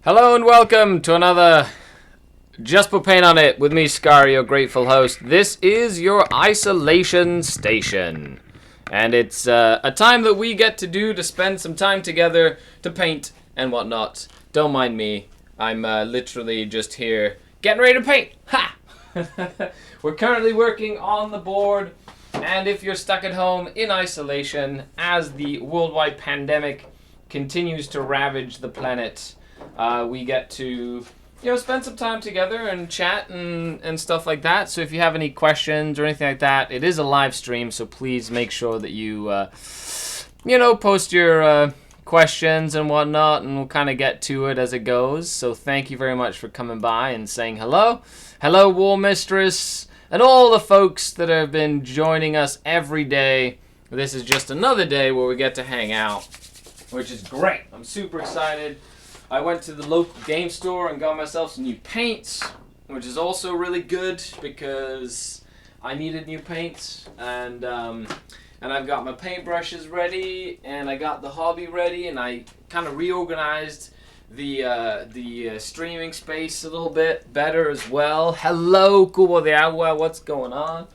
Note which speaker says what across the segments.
Speaker 1: Hello and welcome to another Just Put Paint on It with me, Skari, your grateful host. This is your isolation station. And it's a time that we get to do to spend some time together to paint and whatnot. Don't mind me. I'm literally just here getting ready to paint. Ha! We're currently working on the board. And if you're stuck at home in isolation as the worldwide pandemic continues to ravage the planet, we get to, spend some time together and chat and stuff like that. So if you have any questions or anything like that, it is a live stream, so please make sure that you, post your questions and whatnot, and we'll kind of get to it as it goes. So thank you very much for coming by and saying hello. Hello, War Mistress, and all the folks that have been joining us every day. This is just another day where we get to hang out, which is great. I'm super excited. I went to the local game store and got myself some new paints, which is also really good because I needed new paints, and I've got my paintbrushes ready, and I got the hobby ready, and I kind of reorganized the streaming space a little bit better as well. Hello, Kubo de Agua, what's going on?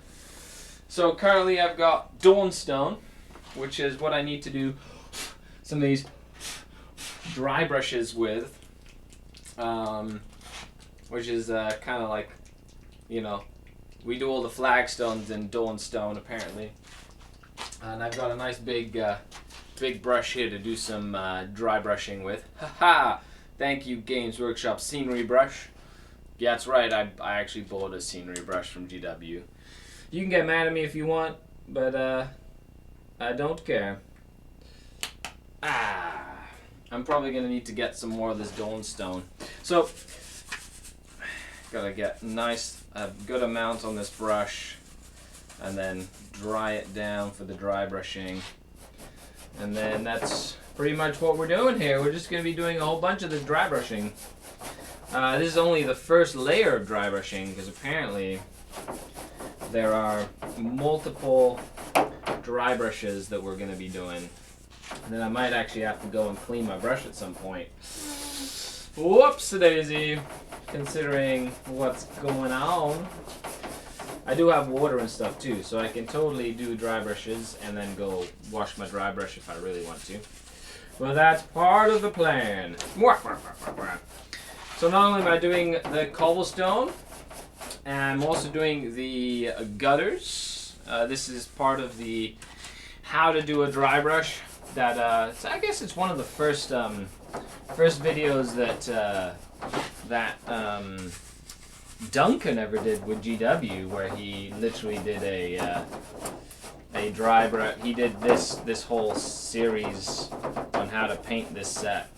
Speaker 1: So currently I've got Dawnstone, which is what I need to do some of these dry brushes with, which is kind of like, we do all the flagstones in Dawnstone apparently, and I've got a nice big brush here to do some dry brushing with. Haha! Thank you, Games Workshop scenery brush. Yeah, that's right, I actually bought a scenery brush from GW. You can get mad at me if you want, but I don't care. I'm probably going to need to get some more of this Dawnstone. So, gotta get a good amount on this brush, and then dry it down for the dry brushing. And then that's pretty much what we're doing here. We're just going to be doing a whole bunch of this dry brushing. This is only the first layer of dry brushing, because apparently there are multiple dry brushes that we're going to be doing. And then I might actually have to go and clean my brush at some point. Whoops-a-daisy, considering what's going on. I do have water and stuff too, so I can totally do dry brushes and then go wash my dry brush if I really want to. Well, that's part of the plan. So not only am I doing the cobblestone, I'm also doing the gutters. This is part of the how to do a dry brush. So I guess it's one of the first videos that Duncan ever did with GW, where he literally did a dry brush. He did this whole series on how to paint this set.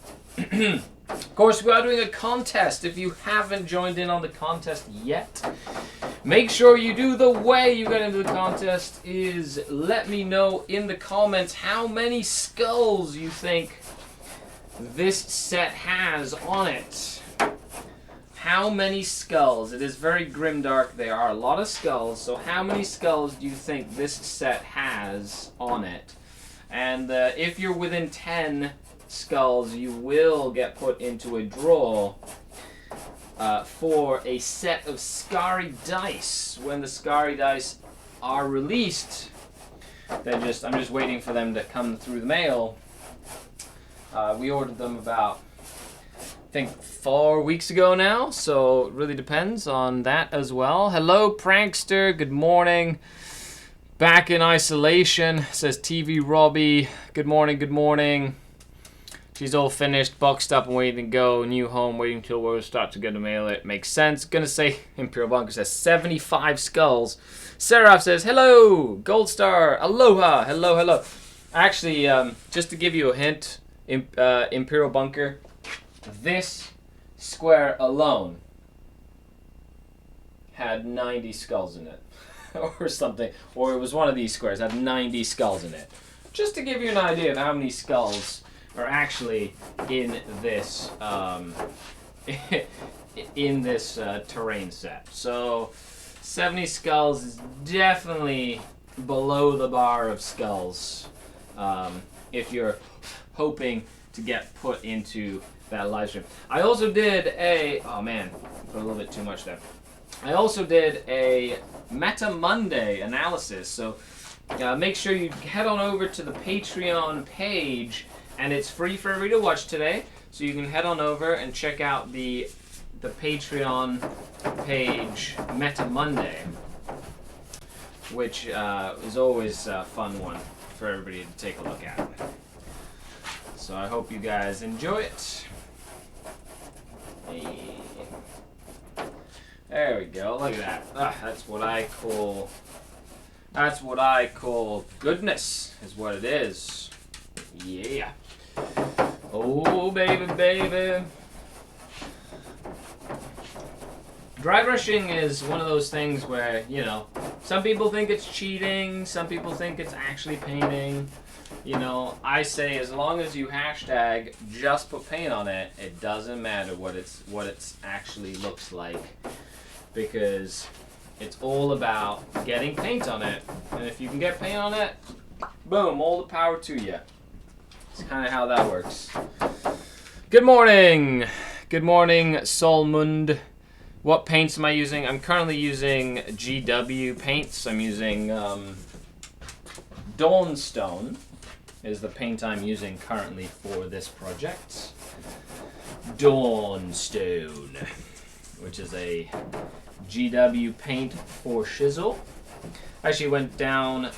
Speaker 1: Of course, we are doing a contest. If you haven't joined in on the contest yet, make sure you do. The way you get into the contest is let me know in the comments how many skulls you think this set has on it. How many skulls? It is very grimdark. There are a lot of skulls. So how many skulls do you think this set has on it? And if you're within 10 skulls, you will get put into a draw for a set of Skari dice. When the Skari dice are released, I'm just waiting for them to come through the mail. We ordered them about, I think, 4 weeks ago now, so it really depends on that as well. Hello, Prankster. Good morning. Back in isolation, says TV Robbie. Good morning, good morning. She's all finished, boxed up and waiting to go. New home, waiting till we'll start to get to mail it. Makes sense. Gonna say, Imperial Bunker says 75 skulls. Seraph says, hello, Gold Star, aloha, hello, hello. Actually, just to give you a hint, Imperial Bunker, this square alone had 90 skulls in it. Or something. Or it was one of these squares, had 90 skulls in it. Just to give you an idea of how many skulls are actually in this terrain set. So 70 skulls is definitely below the bar of skulls if you're hoping to get put into that live stream. I also did a, oh man, put a little bit too much there. I also did a Meta Monday analysis, so make sure you head on over to the Patreon page, and it's free for everybody to watch today, so you can head on over and check out the Patreon page Meta Monday, which is always a fun one for everybody to take a look at. So I hope you guys enjoy it. Hey. There we go. Look at that. That's what I call goodness, is what it is. Yeah. Oh baby, baby. Drybrushing is one of those things where, you know, some people think it's cheating, some people think it's actually painting. You know, I say as long as you hashtag just put paint on it, it doesn't matter what it's actually looks like, because it's all about getting paint on it. And if you can get paint on it, boom, all the power to you. It's kind of how that works. Good morning. Good morning, Solmund. What paints am I using? I'm currently using GW paints. I'm using Dawnstone is the paint I'm using currently for this project. Dawnstone, which is a GW paint for Shizzle. I actually went down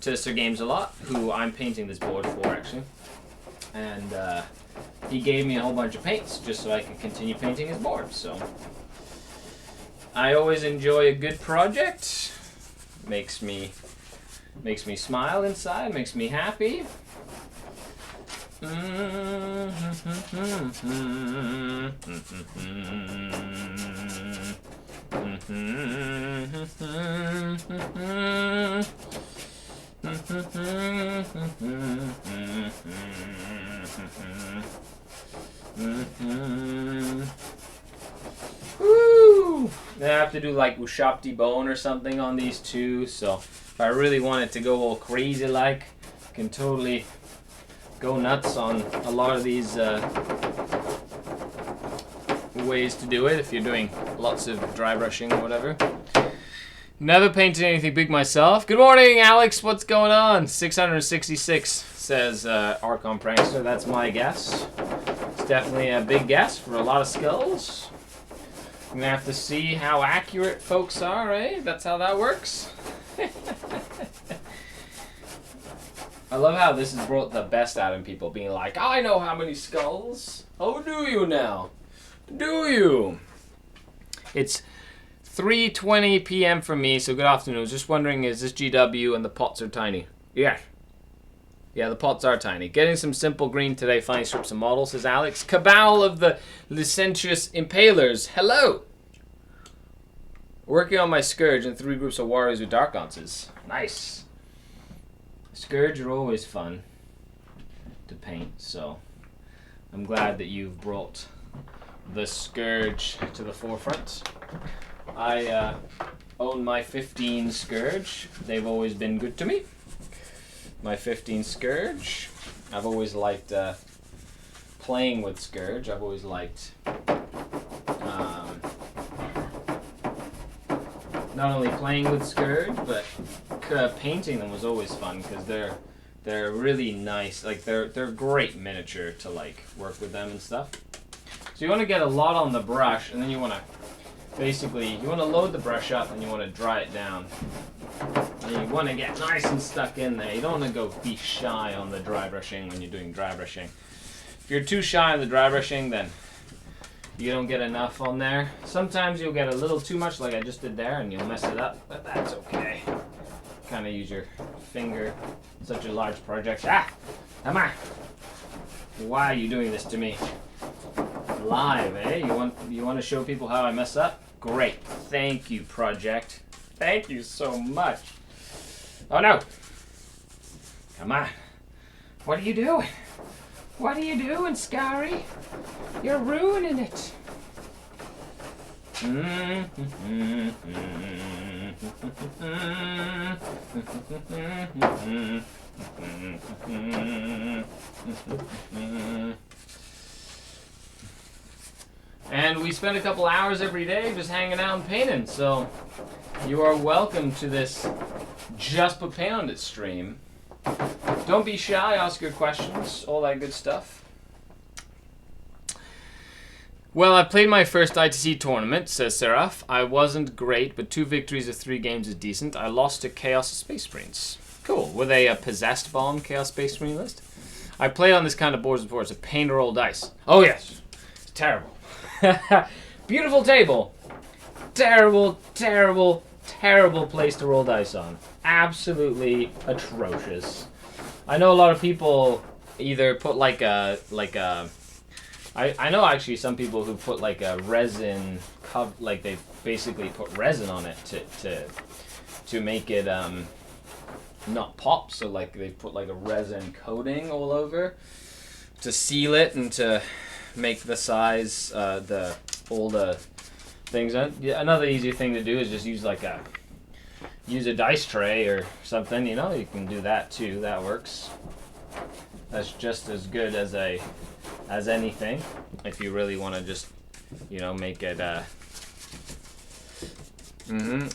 Speaker 1: to Sir Games a Lot, who I'm painting this board for actually, and he gave me a whole bunch of paints just so I could continue painting his board. So I always enjoy a good project. Makes me smile inside, makes me happy. Woo! I have to do like Ushapti Bone or something on these two, so if I really wanted to go all crazy like, I can totally go nuts on a lot of these ways to do it if you're doing lots of dry brushing or whatever. Never painted anything big myself. Good morning, Alex. What's going on? 666 says Archon Prankster. That's my guess. It's definitely a big guess for a lot of skulls. I'm gonna have to see how accurate folks are, eh? That's how that works. I love how this has brought the best out in people, being like, I know how many skulls. Oh, do you now? Do you? It's 3:20 p.m. for me, so good afternoon. I was just wondering, is this GW and the pots are tiny? Yeah. Yeah, the pots are tiny. Getting some simple green today, finding strips of models, says Alex. Cabal of the Licentious Impalers. Hello. Working on my Scourge and 3 groups of warriors with dark ounces. Nice. Scourge are always fun to paint, so I'm glad that you've brought the Scourge to the forefront. I own my 15 Scourge. They've always been good to me. My 15 Scourge. I've always liked playing with Scourge. I've always liked not only playing with Scourge, but painting them was always fun because they're really nice. Like they're great miniature to like work with them and stuff. So you want to get a lot on the brush, and then you want to basically you want to load the brush up and you want to dry it down. And you want to get nice and stuck in there. You don't want to be shy on the dry brushing when you're doing dry brushing. If you're too shy on the dry brushing, then you don't get enough on there. Sometimes you'll get a little too much like I just did there and you'll mess it up, but that's okay. Kind of use your finger. Such a large project. Ah! Come on! Why are you doing this to me? Live, eh? You want to show people how I mess up? Great. Thank you, project. Thank you so much. Oh no! Come on. What are you doing? What are you doing, Skari? You're ruining it. And we spend a couple hours every day just hanging out and painting. So you are welcome to this Just Put Paint on It stream. Don't be shy, ask your questions, all that good stuff. Well, I played my first ITC tournament, says Seraph. I wasn't great, but 2 victories of 3 games is decent. I lost to Chaos Space Marines. Cool. Were they a possessed bomb, Chaos Space Marine list? I played on this kind of boards before. It's a pain to roll dice. Oh, yes. It's terrible. Beautiful table. Terrible, terrible, terrible place to roll dice on. Absolutely atrocious. I know a lot of people either put like a I know actually some people who put like a resin like they basically put resin on it to make it not pop, so like they put like a resin coating all over to seal it and to make the size all the things. Yeah, another easy thing to do is just use a dice tray or something, you know. You can do that too. That works. That's just as good as anything if you really want to just, you know, make it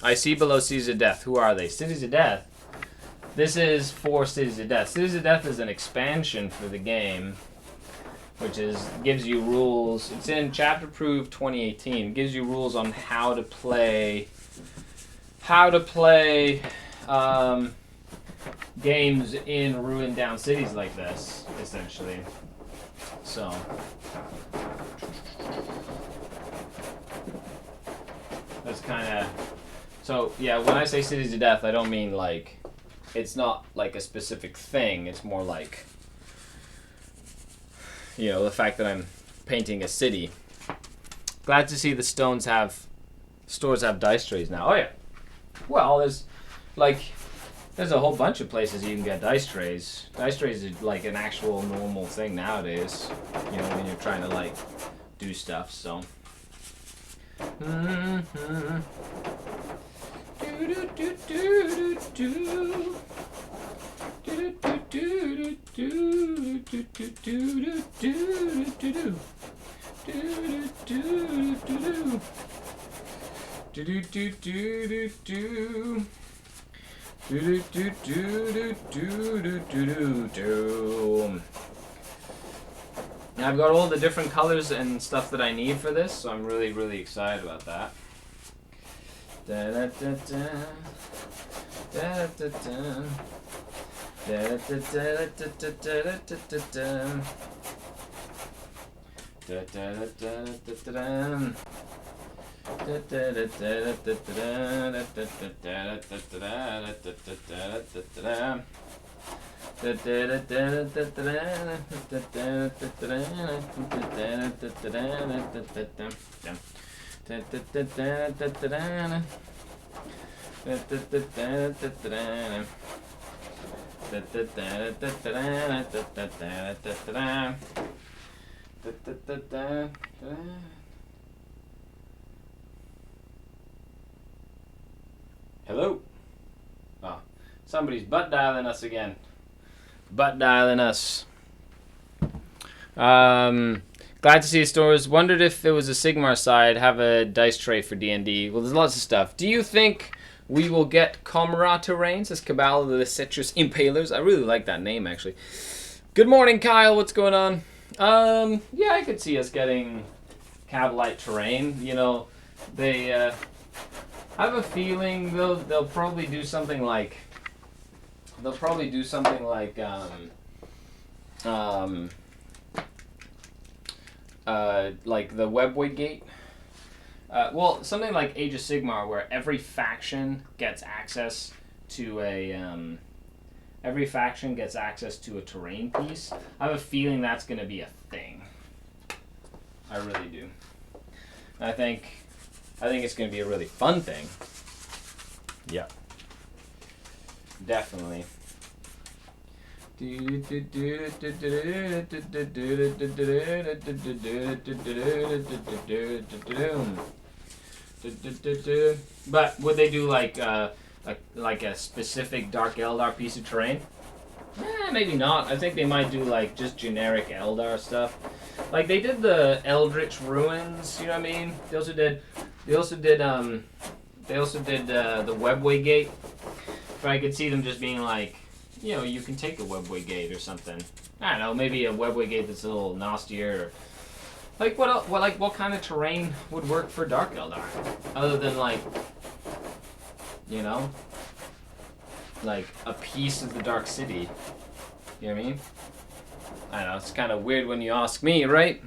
Speaker 1: I see below Cities of Death. Who are they? Cities of Death. This is for Cities of Death. Cities of Death is an expansion for the game, which gives you rules. It's in Chapter Proof 2018. It gives you rules on how to play games in ruined down cities like this, essentially. So that's kind of, so yeah, when I say Cities of Death, I don't mean like, it's not like a specific thing. It's more like, you know, the fact that I'm painting a city. Glad to see the stores have dice trays now. Oh yeah. Well, there's a whole bunch of places you can get dice trays. Dice trays is like an actual normal thing nowadays, you know, when you're trying to like do stuff, so. I've got all the different colors and stuff that I need for this, so I'm really, really excited about that. Hello? Oh, somebody's butt dialing us again. Butt dialing us. Glad to see stores. Wondered if it was a Sigmar side, have a dice tray for D&D. Well, there's lots of stuff. Do you think we will get Comra terrains as Cabal of the Citrus Impalers? I really like that name, actually. Good morning, Kyle. What's going on? Yeah, I could see us getting Cabalite terrain. You know, they, I have a feeling they'll probably do something like, like the Webway Gate. Well, something like Age of Sigmar, where every faction gets access to a terrain piece. I have a feeling that's going to be a thing. I really do. I think it's going to be a really fun thing. Yeah. Definitely. But would they do like a specific Dark Eldar piece of terrain? Maybe not. I think they might do like just generic Eldar stuff. Like they did the Eldritch Ruins, you know what I mean? They also did the Webway Gate. But I could see them just being like, you know, you can take a Webway Gate or something. I don't know, maybe a Webway Gate that's a little nastier. Or, like what kind of terrain would work for Dark Eldar? Other than like, you know, like a piece of the Dark City. You know what I mean? I don't know, it's kind of weird when you ask me, right?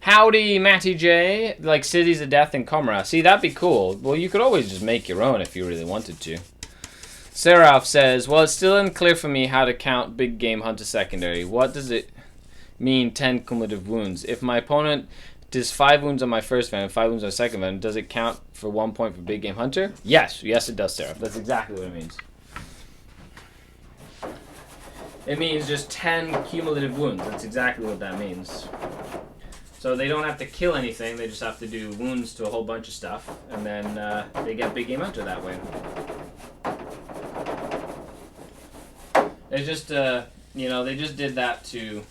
Speaker 1: Howdy, Matty J. Like Cities of Death and Comra. See, that'd be cool. Well, you could always just make your own if you really wanted to. Seraph says, well, it's still unclear for me how to count Big Game Hunter Secondary. What does it mean 10 cumulative wounds? If my opponent does 5 wounds on my first venom and 5 wounds on my second venom, does it count for 1 point for Big Game Hunter? Yes. Yes, it does, Seraph. That's exactly what it means. It means just 10 cumulative wounds. That's exactly what that means. So they don't have to kill anything. They just have to do wounds to a whole bunch of stuff. And then they get Big Game Hunter that way. They just, you know, they just did that to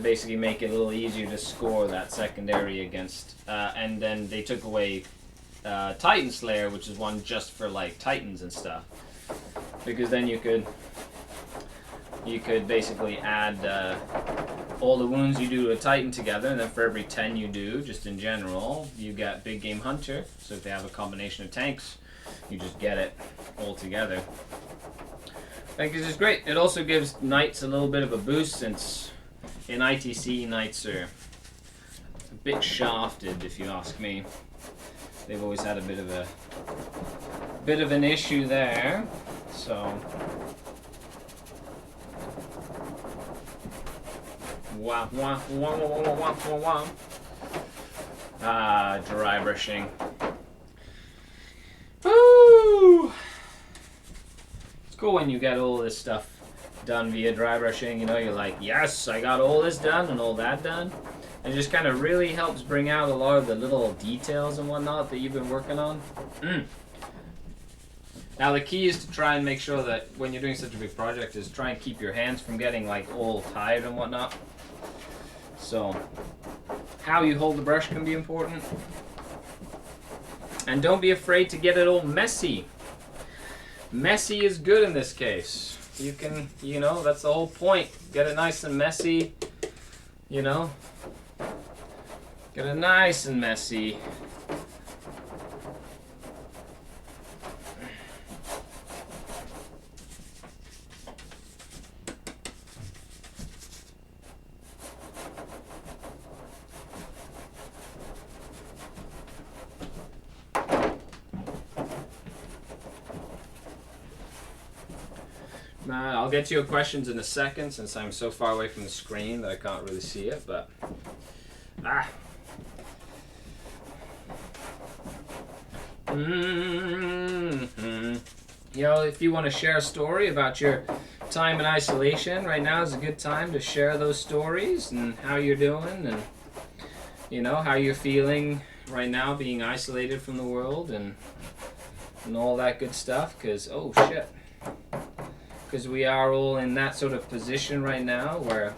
Speaker 1: basically make it a little easier to score that secondary against. And then they took away Titan Slayer, which is one just for like Titans and stuff. Because then you could basically add all the wounds you do to a Titan together, and then for every 10 you do, just in general, you get Big Game Hunter. So if they have a combination of tanks, you just get it all together. I think this is great. It also gives Knights a little bit of a boost, since in ITC, Knights are a bit shafted, if you ask me. They've always had a bit of an issue there. So wah wah wah wah wah wah wah wah. Drybrushing. Woo! It's cool when you get all this stuff done via Drybrushing. You know, you're like, yes, I got all this done and all that done. And it just kind of really helps bring out a lot of the little details and whatnot that you've been working on. Now the key is to try and make sure that when you're doing such a big project is try and keep your hands from getting like all tired and whatnot. So how you hold the brush can be important. And don't be afraid to get it all messy. Messy is good in this case. You can, you know, that's the whole point. Get it nice and messy, you know. Get it nice and messy. I'll get to your questions in a second, since I'm so far away from the screen that I can't really see it, but You know, if you want to share a story about your time in isolation, right now is a good time to share those stories and how you're doing, and you know, how you're feeling right now being isolated from the world, and all that good stuff, because oh shit, because we are all in that sort of position right now where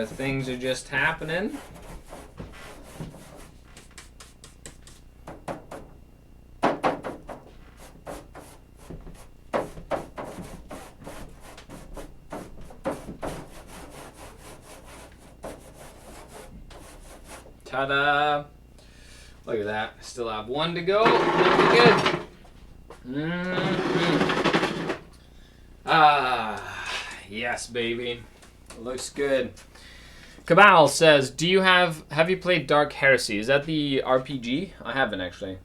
Speaker 1: things are just happening. Ta-da! Look at that. Still have one to go. That'll be good. Yes, baby. Looks good. Cabal says, have you played Dark Heresy? Is that the RPG? I haven't, actually.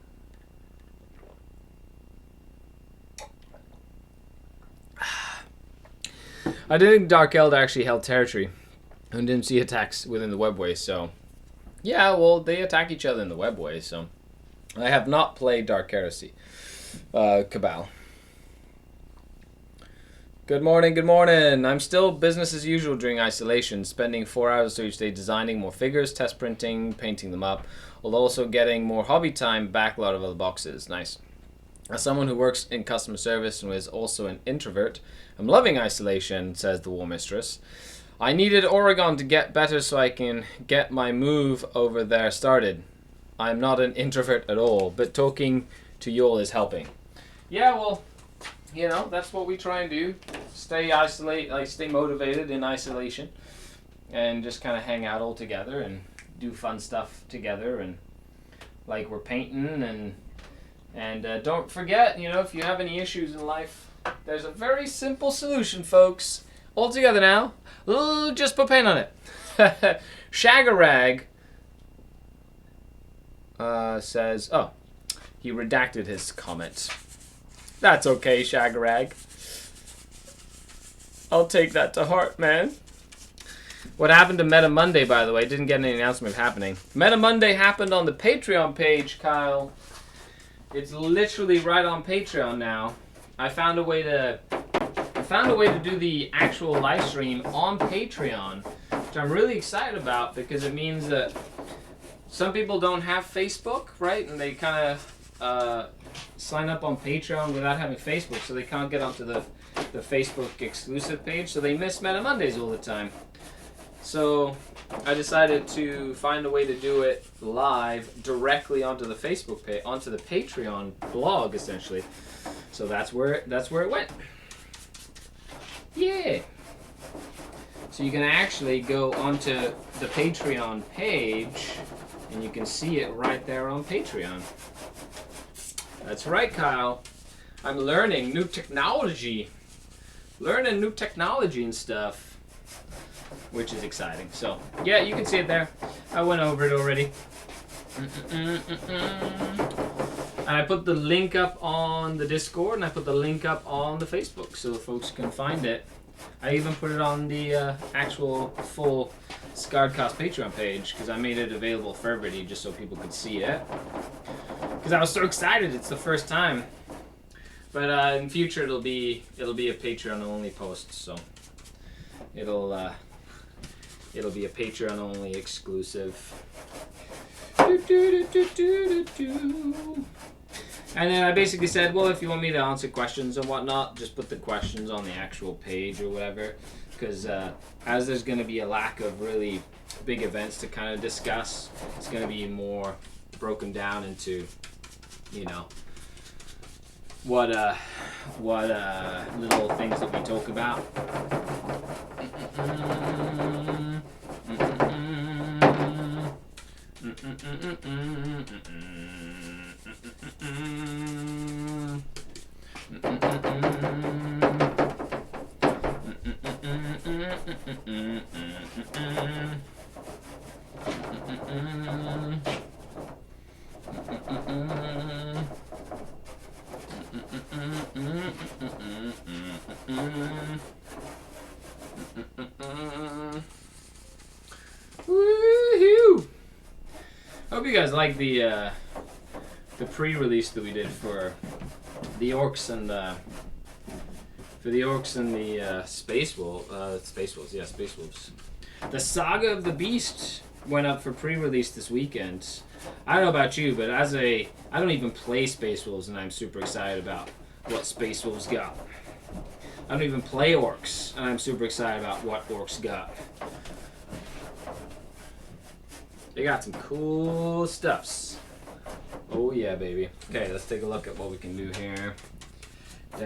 Speaker 1: I didn't think Dark Eldar actually held territory and didn't see attacks within the webway, so yeah, well, they attack each other in the webway, so I have not played Dark Heresy. Cabal. Good morning, good morning. I'm still business as usual during isolation, spending 4 hours each day designing more figures, test printing, painting them up, while also getting more hobby time back a lot of other boxes. Nice. As someone who works in customer service and is also an introvert, I'm loving isolation, says the War Mistress. I needed Oregon to get better so I can get my move over there started. I'm not an introvert at all, but talking to you all is helping. Yeah, well, you know, that's what we try and do. Stay motivated in isolation and just kind of hang out all together and do fun stuff together, and like we're painting and don't forget, you know, if you have any issues in life, there's a very simple solution, folks. All together now. Just put paint on it. Shagarag says, oh, he redacted his comment. That's okay, Shagarag. I'll take that to heart, man. What happened to Meta Monday, by the way? Didn't get any announcement happening. Meta Monday happened on the Patreon page, Kyle. It's literally right on Patreon now. I found a way to do the actual live stream on Patreon, which I'm really excited about because it means that some people don't have Facebook, right? And they kind of sign up on Patreon without having Facebook, so they can't get onto the Facebook exclusive page, so they miss Meta Mondays all the time. So I decided to find a way to do it live directly onto the Facebook page, onto the Patreon blog, essentially. So that's where it went. Yeah. So you can actually go onto the Patreon page, and you can see it right there on Patreon. That's right, Kyle. I'm learning new technology. Learning new technology and stuff, which is exciting. So, yeah, you can see it there. I went over it already. And I put the link up on the Discord, and I put the link up on the Facebook so folks can find it. I even put it on the actual full SkaredCast Patreon page because I made it available for everybody just so people could see it. Because I was so excited, it's the first time. But in future it'll be a Patreon only post, so it'll be a Patreon only exclusive. And then I basically said, well, if you want me to answer questions and whatnot, just put the questions on the actual page or whatever. Because as there's going to be a lack of really big events to kind of discuss, it's going to be more broken down into, you know, what little things that we talk about. Woohoo! Hope you guys like the pre-release that we did for the orcs and the Space Wolves. The Saga of the Beast went up for pre-release this weekend. I don't know about you, but I don't even play Space Wolves, and I'm super excited about what Space Wolves got. I don't even play orcs, and I'm super excited about what orcs got. They got some cool stuffs. Oh yeah, baby. Okay, let's take a look at what we can do here. Ow,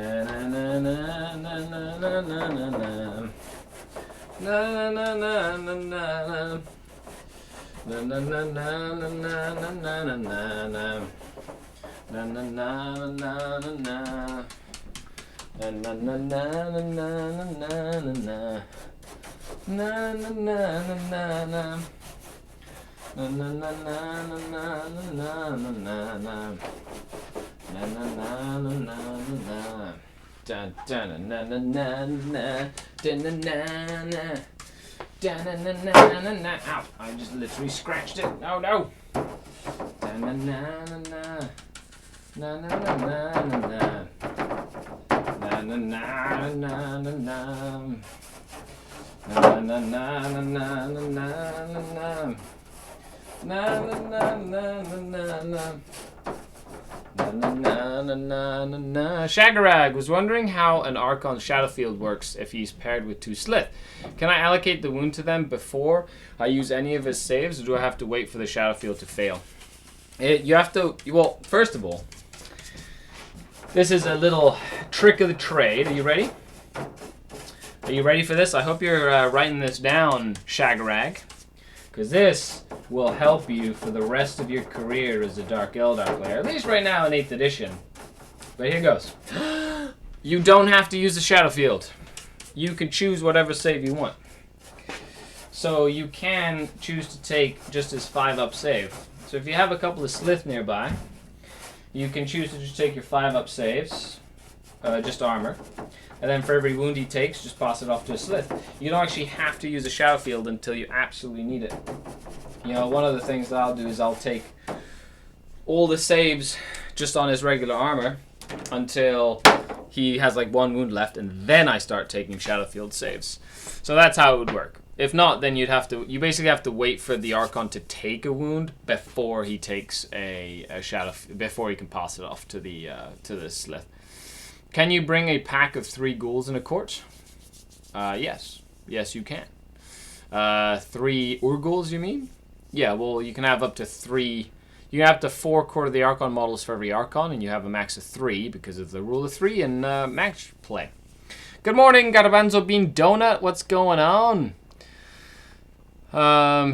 Speaker 1: I just literally scratched it. Oh no. na na na na na. Na na na na na na na na. Na na na na na na na. Na na na na na na. Shagarag was wondering how an Archon Shadowfield works if he's paired with 2 Slith. Can I allocate the wound to them before I use any of his saves, or do I have to wait for the Shadowfield to fail? You have to. Well, first of all, this is a little trick of the trade. Are you ready? Are you ready for this? I hope you're writing this down, Shagarag, because this will help you for the rest of your career as a Dark Eldar player, at least right now in 8th edition. But here goes. You don't have to use the Shadowfield. You can choose whatever save you want. So you can choose to take just his 5-up save. So if you have a couple of Slith nearby, you can choose to just take your 5-up saves, just armor, and then for every wound he takes, just pass it off to a Slith. You don't actually have to use a Shadowfield until you absolutely need it. You know, one of the things that I'll do is I'll take all the saves just on his regular armor until he has like 1 wound left, and then I start taking Shadowfield saves. So that's how it would work. If not, then you basically have to wait for the Archon to take a wound before he takes a shadow, before he can pass it off to the Slith. Can you bring a pack of 3 ghouls in a court? Yes. Yes, you can. 3 Urghouls, you mean? Yeah, well, you can have up to 3. You can have up to 4 Court of the Archon models for every Archon, and you have a max of 3 because of the rule of 3 in match play. Good morning, Garbanzo Bean Donut. What's going on?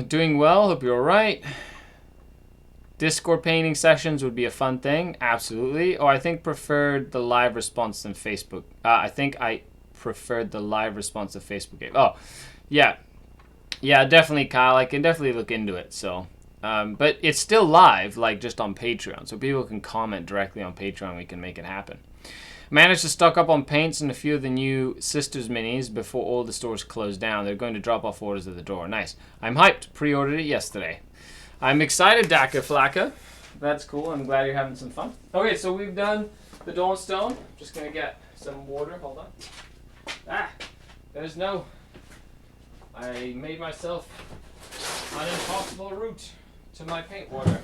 Speaker 1: Doing well. Hope you're alright. Discord painting sessions would be a fun thing. Absolutely. Oh, I think preferred the live response than Facebook. I think I preferred the live response to Facebook game. Oh, yeah. Yeah, definitely, Kyle. I can definitely look into it. So, but it's still live, like just on Patreon. So people can comment directly on Patreon. We can make it happen. Managed to stock up on paints and a few of the new Sisters minis before all the stores close down. They're going to drop off orders at the door. Nice. I'm hyped. Pre-ordered it yesterday. I'm excited, Daka Flaka. That's cool. I'm glad you're having some fun. Okay, so we've done the Dawnstone. Just going to get some water. Hold on. There's no... I made myself an impossible route to my paint water.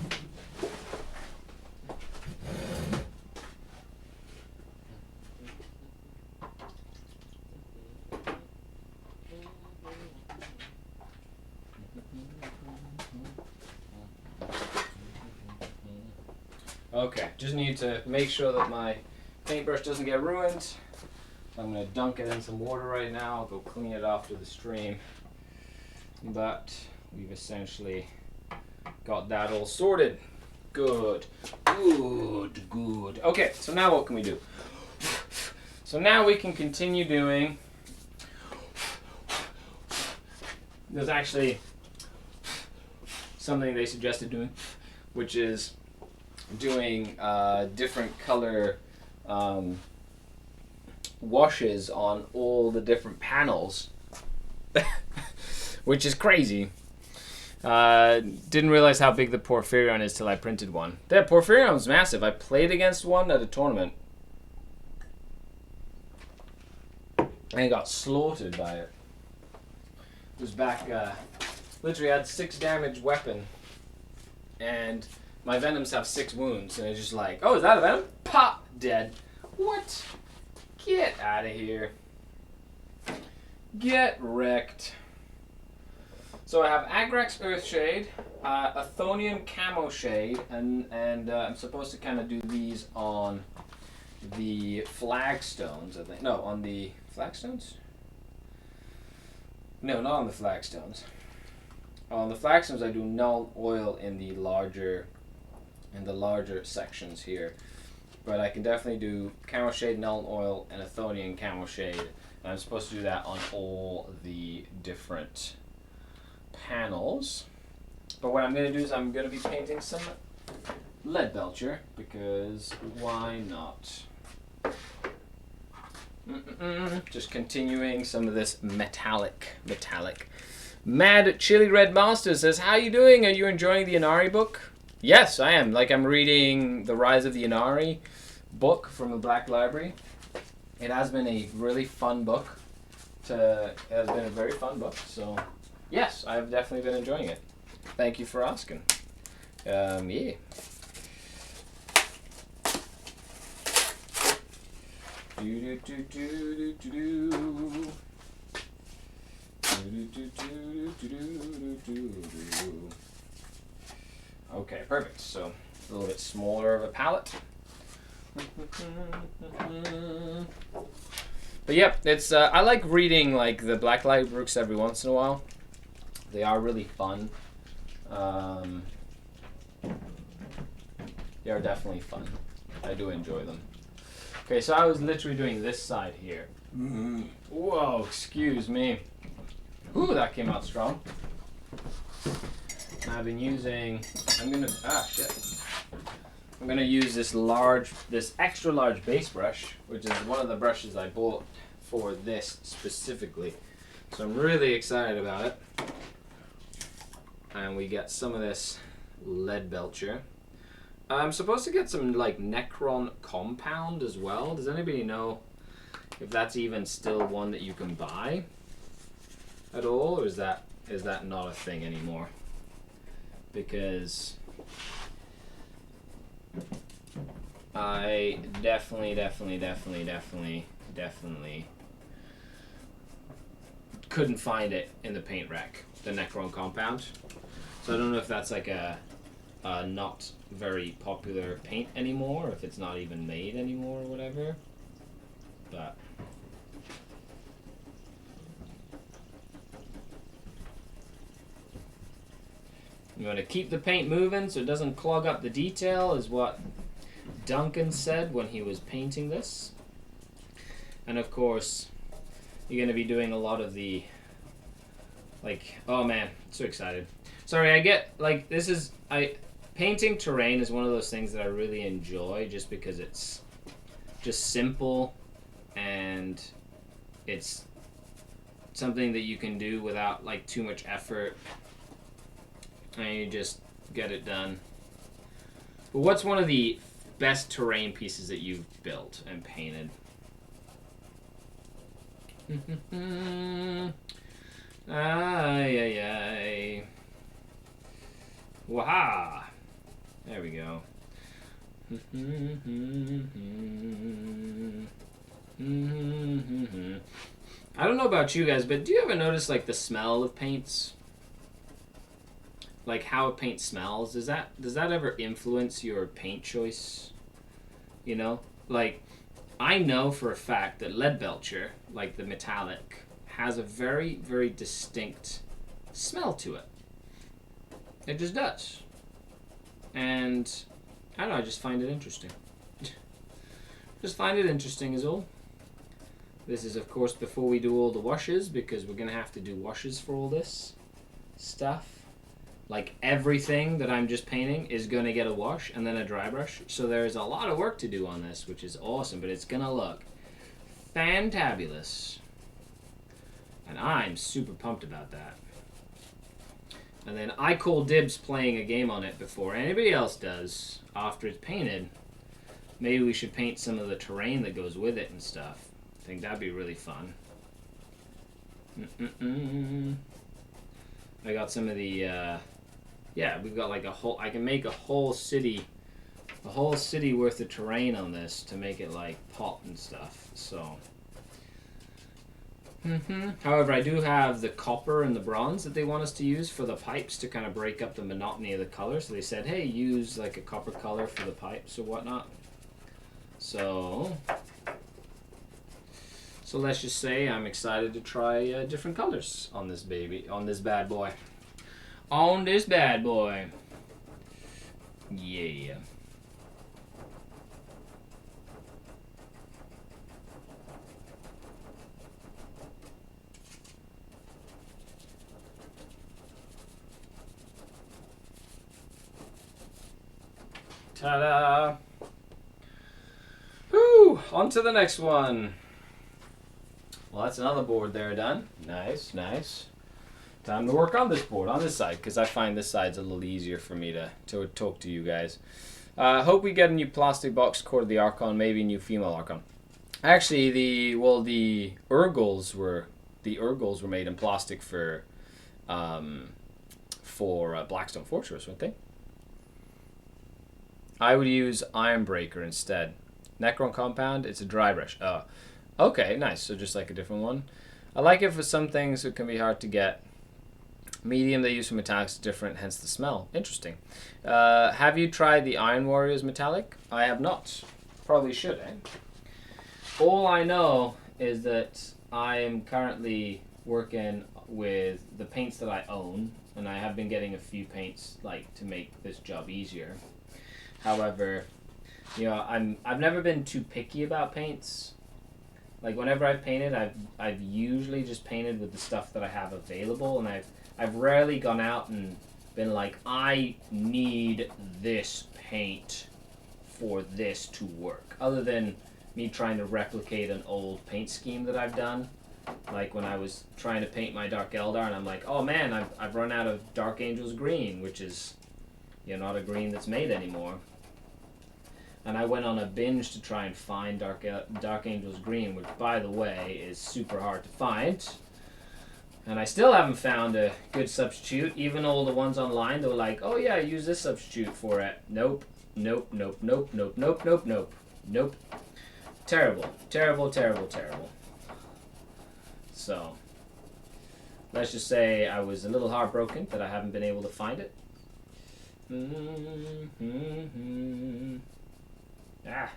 Speaker 1: Okay, just need to make sure that my paintbrush doesn't get ruined. I'm going to dunk it in some water right now. I'll go clean it after the stream. But we've essentially got that all sorted. Good. Good, good. Okay, so now what can we do? So now we can continue doing... There's actually something they suggested doing, which is doing different color washes on all the different panels, which is crazy. Didn't realize how big the Porphyrion is till I printed one. That Porphyrion's massive. I played against one at a tournament and got slaughtered by it. It was back, literally I had 6 damage weapon and my venoms have 6 wounds, and it's just like, oh, is that a venom? Pop! Dead. What? Get out of here. Get wrecked. So I have Agrax Earthshade, Athonian Camo Shade, and I'm supposed to kind of do these on the flagstones, I think. No, on the flagstones? No, not on the flagstones. On the flagstones I do null oil in the larger sections here. But I can definitely do Camo Shade, Null Oil, and Athonian Camo Shade. And I'm supposed to do that on all the different panels. But what I'm going to do is I'm going to be painting some Leadbelcher, because why not? Just continuing some of this metallic. Mad Chili Red Master says, how you doing? Are you enjoying the Inari book? Yes, I am. Like, I'm reading The Rise of the Inari book from the Black Library. it has been a really fun book. It has been a very fun book. So, yes, I've definitely been enjoying it. Thank you for asking. Yeah. Okay, perfect. So a little bit smaller of a palette. But yeah, it's I like reading like the blacklight books every once in a while. They are really fun. They are definitely fun. I do enjoy them. Okay, so I was literally doing this side here. Whoa, excuse me. Ooh, that came out strong. I've been using, I'm gonna use this extra large base brush, which is one of the brushes I bought for this specifically. So I'm really excited about it. And we get some of this lead belcher. I'm supposed to get some like Necron compound as well. Does anybody know if that's even still one that you can buy at all, or is that not a thing anymore? Because I definitely couldn't find it in the paint rack, the Necron compound. So I don't know if that's like a not very popular paint anymore, or if it's not even made anymore or whatever. But you want to keep the paint moving so it doesn't clog up the detail, is what Duncan said when he was painting this. And of course, you're going to be doing a lot of the, like, oh man, so excited. Sorry, I get, like, painting terrain is one of those things that I really enjoy just because it's just simple and it's something that you can do without, like, too much effort. And you just get it done. But what's one of the best terrain pieces that you've built and painted? Ay. Waha! There we go. I don't know about you guys, but do you ever notice like the smell of paints? Like how a paint smells? Does that ever influence your paint choice? You know? Like, I know for a fact that lead belcher, like the metallic, has a very, very distinct smell to it. It just does. And I don't know, I just find it interesting. Just find it interesting is all. This is, of course, before we do all the washes, because we're going to have to do washes for all this stuff. Like, everything that I'm just painting is going to get a wash and then a dry brush. So there's a lot of work to do on this, which is awesome, but it's going to look fantabulous. And I'm super pumped about that. And then I call dibs playing a game on it before anybody else does after it's painted. Maybe we should paint some of the terrain that goes with it and stuff. I think that'd be really fun. I got some of the, yeah, we've got like a whole, I can make a whole city worth of terrain on this to make it like pop and stuff, so. However, I do have the copper and the bronze that they want us to use for the pipes to kind of break up the monotony of the color. So they said, hey, use like a copper color for the pipes or whatnot. So let's just say I'm excited to try different colors on this baby, on this bad boy. On this bad boy. Yeah. Ta-da! Whew! On to the next one. Well, that's another board there done. Nice, nice. Time to work on this board, on this side, because I find this side's a little easier for me to talk to you guys. Hope we get a new plastic box core to the Archon, maybe a new female Archon. Actually, the Urgles were made in plastic for Blackstone Fortress, weren't they? I would use Ironbreaker instead. Necron Compound, it's a dry brush. Oh, okay, nice. So just like a different one. I like it for some things it can be hard to get. Medium they use for metallics is different, hence the smell. Interesting. Have you tried the Iron Warriors metallic? I have not. Probably should, eh? All I know is that I am currently working with the paints that I own, and I have been getting a few paints like to make this job easier. However, you know, I've never been too picky about paints. Like whenever I've painted, I've usually just painted with the stuff that I have available, and I've rarely gone out and been like, I need this paint for this to work. Other than me trying to replicate an old paint scheme that I've done. Like when I was trying to paint my Dark Eldar, and I'm like, oh man, I've run out of Dark Angels green, which is, you know, not a green that's made anymore. And I went on a binge to try and find Dark Angels green, which, by the way, is super hard to find. And I still haven't found a good substitute. Even all the ones online, they were like, oh yeah, use this substitute for it. Nope. Nope, nope, nope, nope, nope, nope, nope. Nope. Terrible. Terrible, terrible, terrible. So, let's just say I was a little heartbroken that I haven't been able to find it. Ah,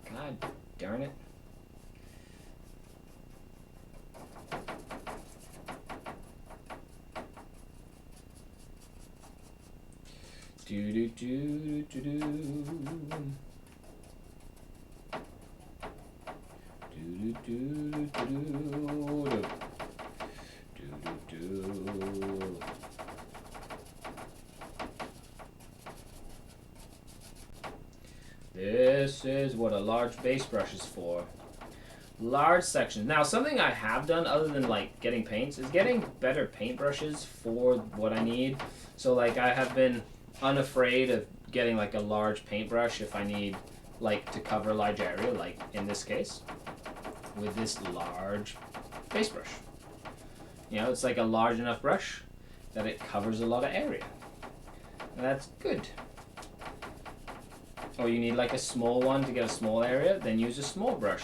Speaker 1: God darn it. Do do do do do. Do do do do do do. This is what a large base brush is for. Large sections. Now, something I have done other than like getting paints is getting better paintbrushes for what I need. So like I have been unafraid of getting like a large paintbrush if I need like to cover a large area, like in this case with this large base brush. You know, it's like a large enough brush that it covers a lot of area. And that's good. Or you need like a small one to get a small area, then use a small brush.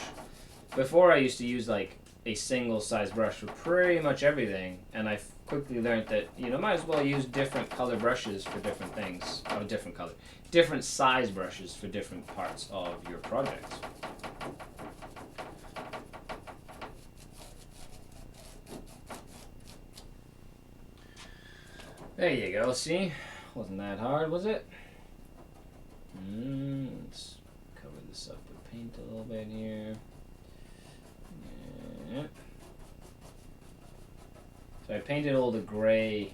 Speaker 1: Before I used to use like a single size brush for pretty much everything, and I quickly learned that, you know, might as well use different color brushes for different things. Oh, different size brushes for different parts of your project. There you go, see? Wasn't that hard, was it? Let's cover this up with paint a little bit here. Yeah. So I painted all the gray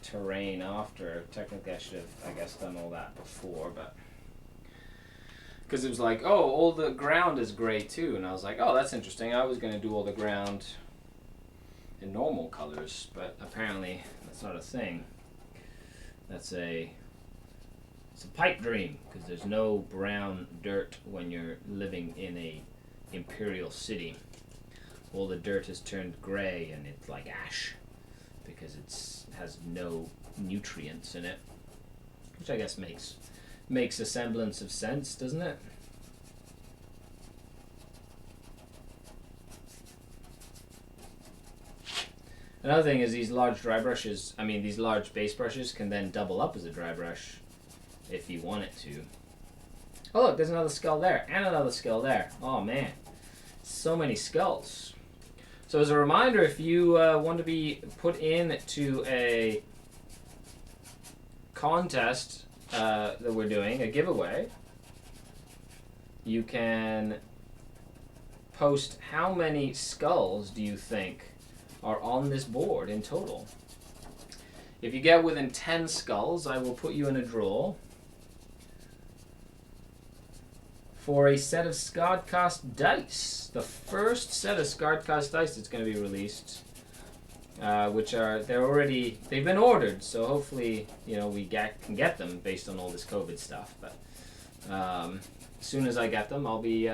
Speaker 1: terrain after. Technically I should have, I guess, done all that before, but because it was like, oh, all the ground is gray too, and I was like, oh, that's interesting. I was going to do all the ground in normal colors, but apparently that's not a thing. It's a pipe dream, because there's no brown dirt when you're living in a imperial city. All the dirt has turned gray and it's like ash because it has no nutrients in it, which I guess makes a semblance of sense, doesn't it? Another thing is these large dry brushes, these large base brushes can then double up as a dry brush if you want it to. Oh look, there's another skull there, and another skull there. Oh man, so many skulls. So as a reminder, if you want to be put into a contest that we're doing, a giveaway, you can post how many skulls do you think are on this board in total. If you get within 10 skulls, I will put you in a draw for a set of SkaredCast dice. The first set of SkaredCast dice that's going to be released, they've been ordered, so hopefully, you know, we can get them based on all this COVID stuff. But as soon as I get them, I'll be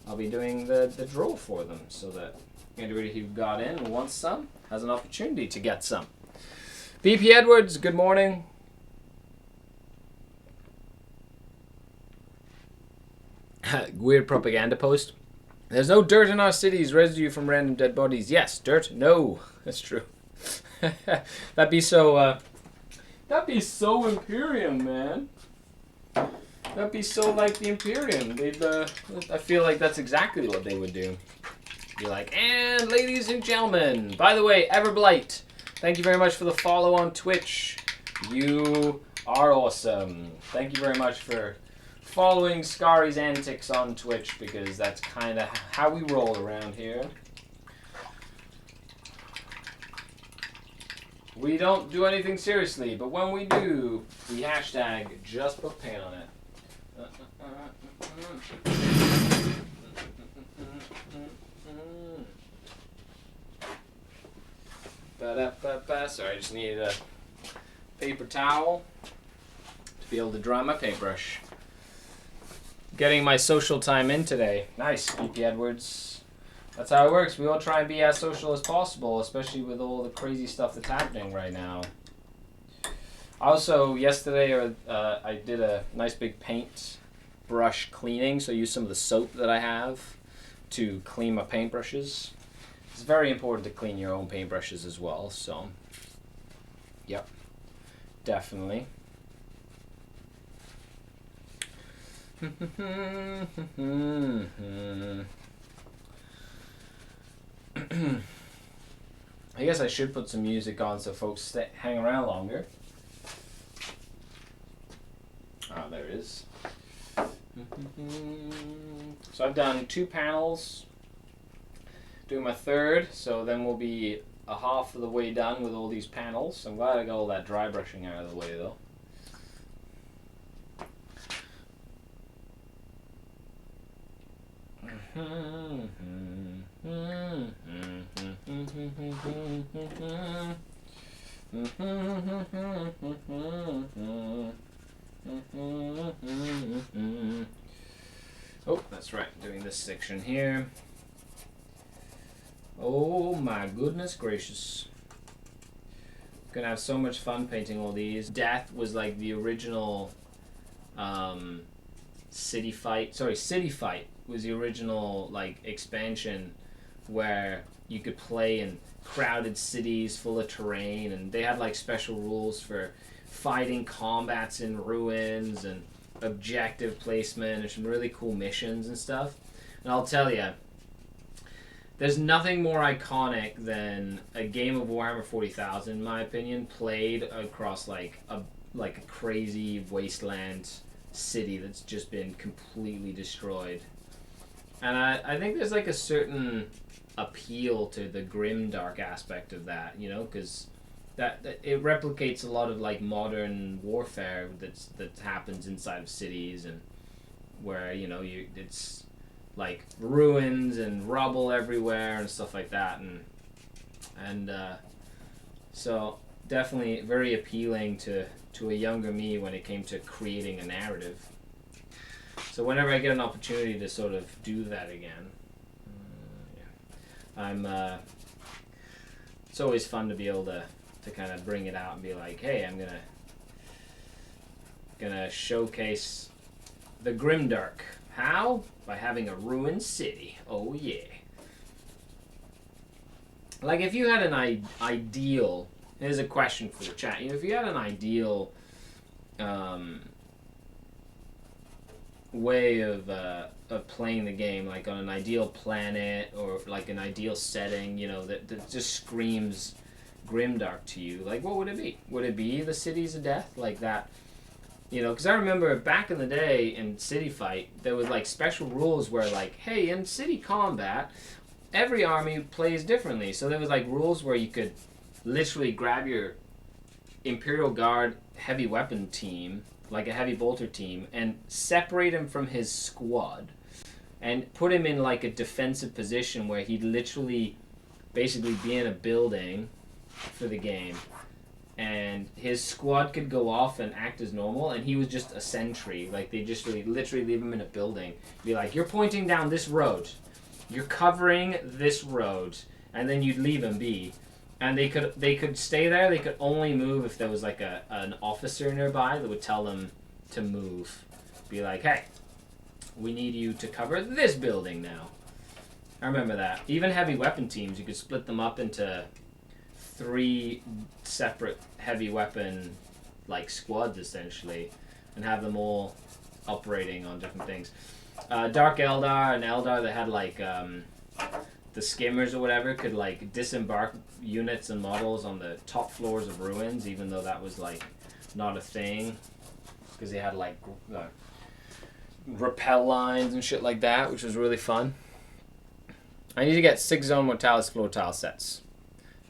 Speaker 1: I'll be doing the draw for them so that anybody who got in and wants some has an opportunity to get some. VP Edwards, good morning. Weird propaganda post. There's no dirt in our cities, residue from random dead bodies. Yes, dirt, no. That's true. That'd be so Imperium, man. That'd be so like the Imperium. I feel like that's exactly what they would do. Be like, and ladies and gentlemen, by the way, Everblight, thank you very much for the follow on Twitch. You are awesome. Thank you very much for following Skari's antics on Twitch, because that's kind of how we roll around here. We don't do anything seriously, but when we do, we hashtag just put paint on it. Sorry, I just needed a paper towel to be able to dry my paintbrush. Getting my social time in today. Nice, VP Edwards. That's how it works. We all try and be as social as possible, especially with all the crazy stuff that's happening right now. Also, yesterday I did a nice big paint brush cleaning, so I used some of the soap that I have to clean my paintbrushes. It's very important to clean your own paintbrushes as well, so yep, definitely. I guess I should put some music on so folks hang around longer. Oh, there it is. So I've done 2 panels, doing my third, so then we'll be a half of the way done with all these panels. I'm glad I got all that dry brushing out of the way though. Oh, that's right, doing this section here. Oh my goodness gracious. Gonna have so much fun painting all these. Death was like the original City Fight. Sorry, City Fight was the original like expansion where you could play in crowded cities full of terrain, and they had like special rules for fighting combats in ruins and objective placement and some really cool missions and stuff. And I'll tell you, there's nothing more iconic than a game of Warhammer 40,000, in my opinion, played across like a crazy wasteland city that's just been completely destroyed. And I think there's like a certain appeal to the grim dark aspect of that, you know, because that it replicates a lot of like modern warfare that happens inside of cities, and where, you know, it's like ruins and rubble everywhere and stuff like that, and so definitely very appealing to a younger me when it came to creating a narrative. So whenever I get an opportunity to sort of do that again, it's always fun to be able to kind of bring it out and be like, hey, I'm gonna showcase the grimdark. How? By having a ruined city. Oh yeah. Like if you had an ideal, here's a question for the chat. You know, if you had an ideal way of playing the game, like on an ideal planet or like an ideal setting, you know, that just screams grimdark to you, like what would it be? Would it be the Cities of Death, like that? You know, because I remember back in the day in City Fight, there was like special rules where like, hey, in city combat, every army plays differently. So there was like rules where you could literally grab your Imperial Guard heavy weapon team, like a heavy bolter team, and separate him from his squad and put him in like a defensive position where he'd literally basically be in a building for the game, and his squad could go off and act as normal, and he was just a sentry. Like, they just literally leave him in a building. Be like, you're pointing down this road. You're covering this road. And then you'd leave him be. And they could stay there. They could only move if there was like an officer nearby that would tell them to move. Be like, hey, we need you to cover this building now. I remember that. Even heavy weapon teams, you could split them up into 3 separate heavy weapon like squads essentially, and have them all operating on different things. Dark Eldar and Eldar that had like the skimmers or whatever could like disembark units and models on the top floors of ruins, even though that was like not a thing, because they had like rappel lines and shit like that, which was really fun. I need to get 6 Zone Mortalis floor tile sets.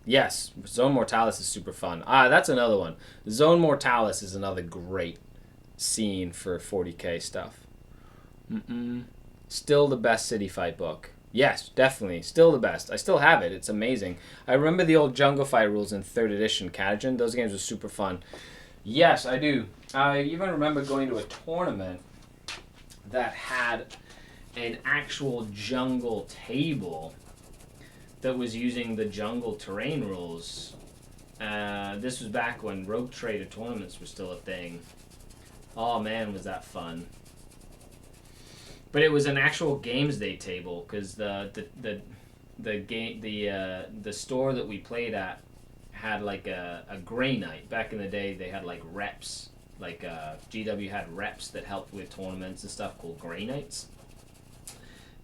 Speaker 1: Yes, Zone Mortalis is super fun. That's another one. Zone Mortalis is another great scene for 40k stuff. Still the best city fight book. Yes, definitely. Still the best. I still have it. It's amazing. I remember the old Jungle Fight rules in 3rd edition Catagen. Those games were super fun. Yes, I do. I even remember going to a tournament that had an actual jungle table that was using the jungle terrain rules. This was back when Rogue Trader tournaments were still a thing. Oh man, was that fun. But it was an actual games day table, because the store that we played at had like a Grey Knight. Back in the day, they had like reps. Like GW had reps that helped with tournaments and stuff called Grey Knights.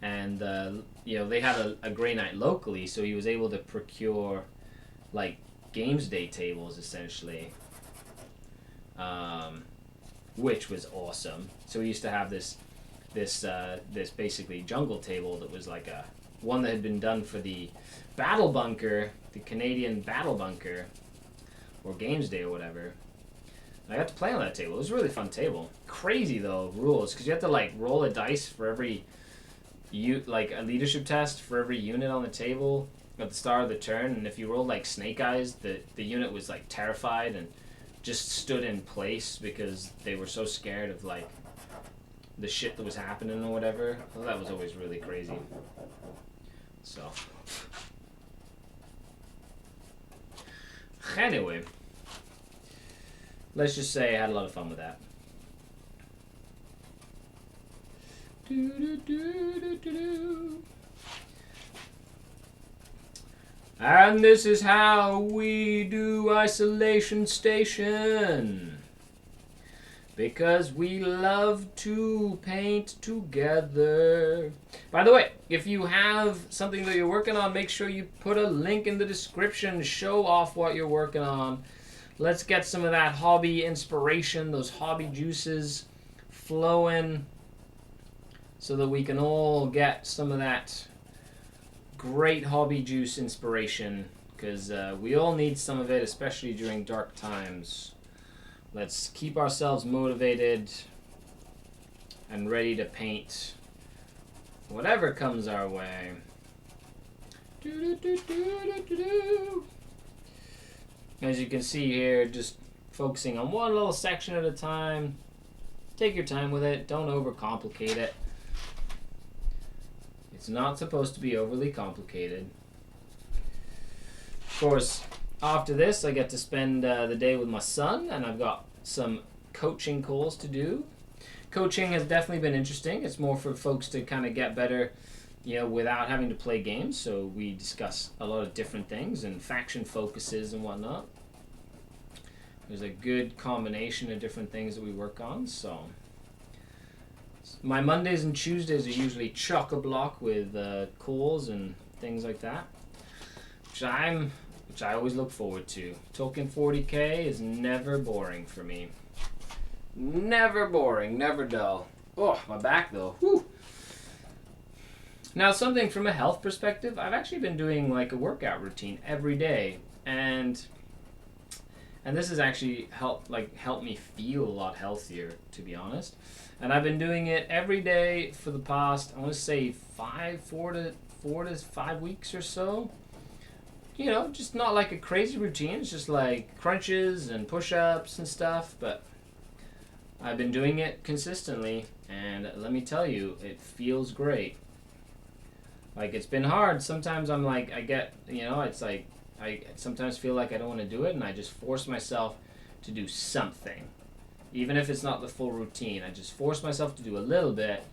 Speaker 1: And they had a Grey Knight locally, so he was able to procure like games day tables essentially, which was awesome. So we used to have this basically jungle table that was like one that had been done for the battle bunker, the Canadian battle bunker, or games day or whatever. I got to play on that table. It was a really fun table. Crazy though rules, because you have to like roll a dice for every like a leadership test for every unit on the table at the start of the turn, and if you rolled like Snake Eyes, the unit was like terrified and just stood in place because they were so scared of like the shit that was happening or whatever. Well, that was always really crazy. So anyway, let's just say I had a lot of fun with that. And this is how we do Isolation Station. Because we love to paint together. By the way, if you have something that you're working on, make sure you put a link in the description. Show off what you're working on. Let's get some of that hobby inspiration, those hobby juices flowing, so that we can all get some of that great hobby juice inspiration, because we all need some of it, especially during dark times. Let's keep ourselves motivated and ready to paint whatever comes our way. As you can see here, just focusing on one little section at a time. Take your time with it. Don't overcomplicate it. It's not supposed to be overly complicated. Of course, after this, I get to spend the day with my son, and I've got some coaching calls to do. Coaching has definitely been interesting. It's more for folks to kind of get better, without having to play games. So we discuss a lot of different things and faction focuses and whatnot. There's a good combination of different things that we work on. So my Mondays and Tuesdays are usually chock-a-block with calls and things like that, which I always look forward to. Talking 40k is never boring for me. Never boring, never dull. Oh, my back though. Whew. Now, something from a health perspective, I've actually been doing like a workout routine every day, and this has actually helped me feel a lot healthier, to be honest. And I've been doing it every day for the past, I want to say 4 to 5 weeks or so. you know, just not like a crazy routine. It's just like crunches and push-ups and stuff, but I've been doing it consistently, and let me tell you, it feels great. Like, it's been hard. Sometimes I'm like, I get, you know, it's like, I sometimes feel like I don't want to do it, and I just force myself to do something. Even if it's not the full routine, I just force myself to do a little bit.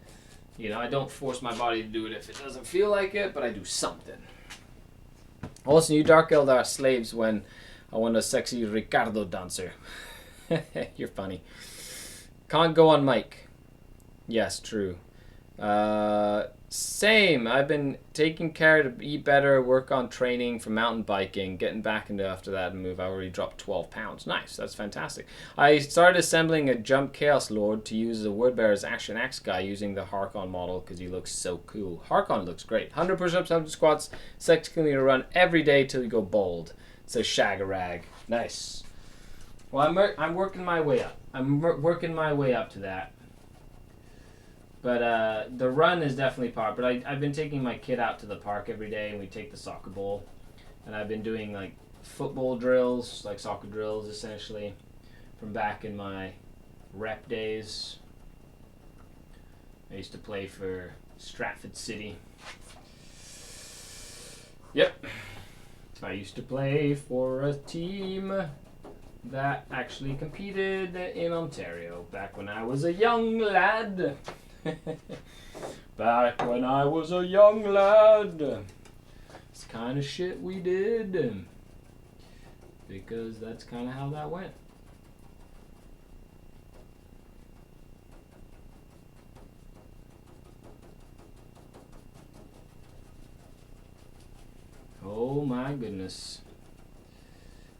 Speaker 1: You know, I don't force my body to do it if it doesn't feel like it, but I do something. Also, you Dark Eldar slaves when I want a sexy Ricardo dancer. You're funny. Can't go on mic. Yes, true. Same. I've been taking care to eat better, work on training for mountain biking, getting back into after that move. I already dropped 12 pounds. Nice. That's fantastic. I started assembling a Jump Chaos Lord to use as a Wordbearer's Action Axe guy using the Harkon model because he looks so cool. Harkon looks great. 100 push-ups, 100 squats, 6 kilometer run every day till you go bald. Says Shagarag. Nice. Well, I'm working my way up. I'm working my way up to that. But the run is definitely part. But I've been taking my kid out to the park every day, and we take the soccer ball. And I've been doing like football drills, like soccer drills essentially, from back in my rep days. I used to play for Stratford City. Yep. I used to play for a team that actually competed in Ontario back when I was a young lad. Back when I was a young lad. It's kind of shit we did. Because that's kind of how that went. Oh my goodness.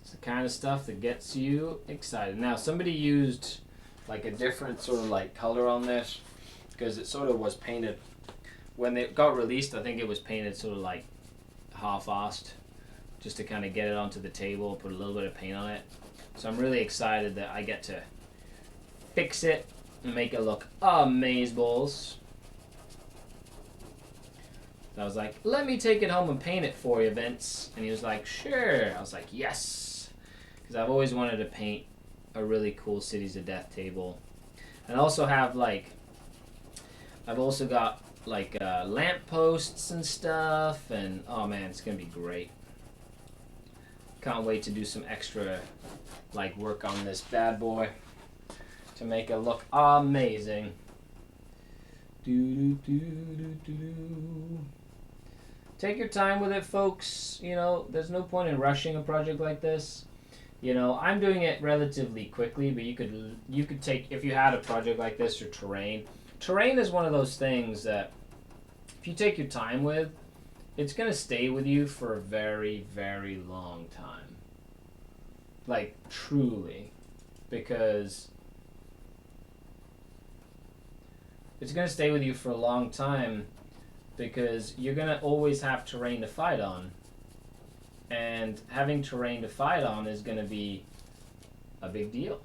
Speaker 1: It's the kind of stuff that gets you excited. Now, somebody used like a different sort of like color on this because it sort of was painted when it got released. I think it was painted sort of like half-assed just to kind of get it onto the table, put a little bit of paint on it. So I'm really excited that I get to fix it and make it look amazeballs. I was like, let me take it home and paint it for you, Vince. And he was like, sure. I was like, yes. Because I've always wanted to paint a really cool Cities of Death table. And I also have like, I've also got like lamp posts and stuff. And oh man, it's going to be great. Can't wait to do some extra like work on this bad boy to make it look amazing. Take your time with it, folks. You know, there's no point in rushing a project like this. You know, I'm doing it relatively quickly, but you could take, if you had a project like this or terrain. Terrain is one of those things that if you take your time with, it's going to stay with you for a very, very long time. Like, truly. Because it's going to stay with you for a long time because you're going to always have terrain to fight on. And having terrain to fight on is going to be a big deal.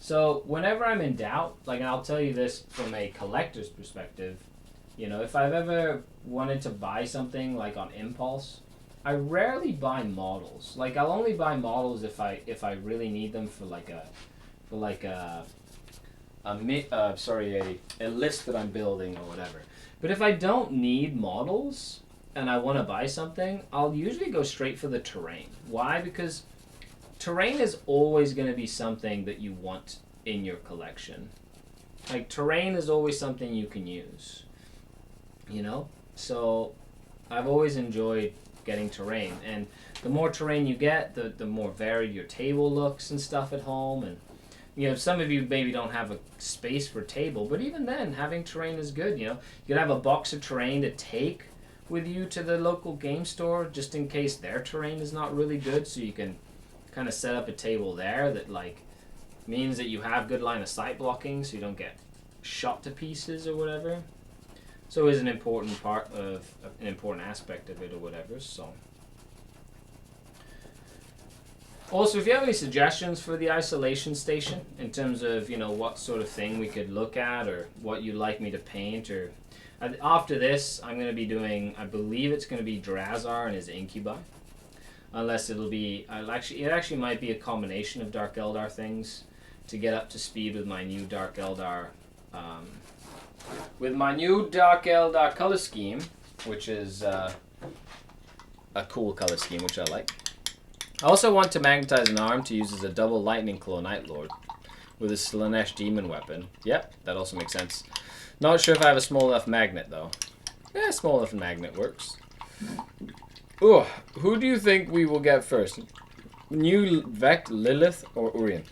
Speaker 1: So whenever I'm in doubt, like, and I'll tell you this from a collector's perspective, you know, if I've ever wanted to buy something like on impulse, I rarely buy models. Like, I'll only buy models if I really need them for a list that I'm building or whatever. But if I don't need models and I want to buy something, I'll usually go straight for the terrain. Why? Because terrain is always going to be something that you want in your collection. Like, terrain is always something you can use. You know? So I've always enjoyed getting terrain. And the more terrain you get, the more varied your table looks and stuff at home. And you know, some of you maybe don't have a space for table, but even then, having terrain is good, you know. You could have a box of terrain to take with you to the local game store, just in case their terrain is not really good, so you can kind of set up a table there that, like, means that you have good line of sight blocking, so you don't get shot to pieces or whatever. So it is an important part of, an important aspect of it or whatever, so. Also, if you have any suggestions for the isolation station in terms of, you know, what sort of thing we could look at or what you'd like me to paint, or After this, I'm going to be doing, I believe it's going to be Drazar and his Incubi. Unless it'll be, it actually might be a combination of Dark Eldar things to get up to speed with my new Dark Eldar, color scheme, which is a cool color scheme, which I like. I also want to magnetize an arm to use as a double Lightning Claw Night Lord with a Slanesh Demon weapon. Yep, that also makes sense. Not sure if I have a small enough magnet, though. Yeah, small enough magnet works. Ooh, who do you think we will get first? New Vect, Lilith, or Urien?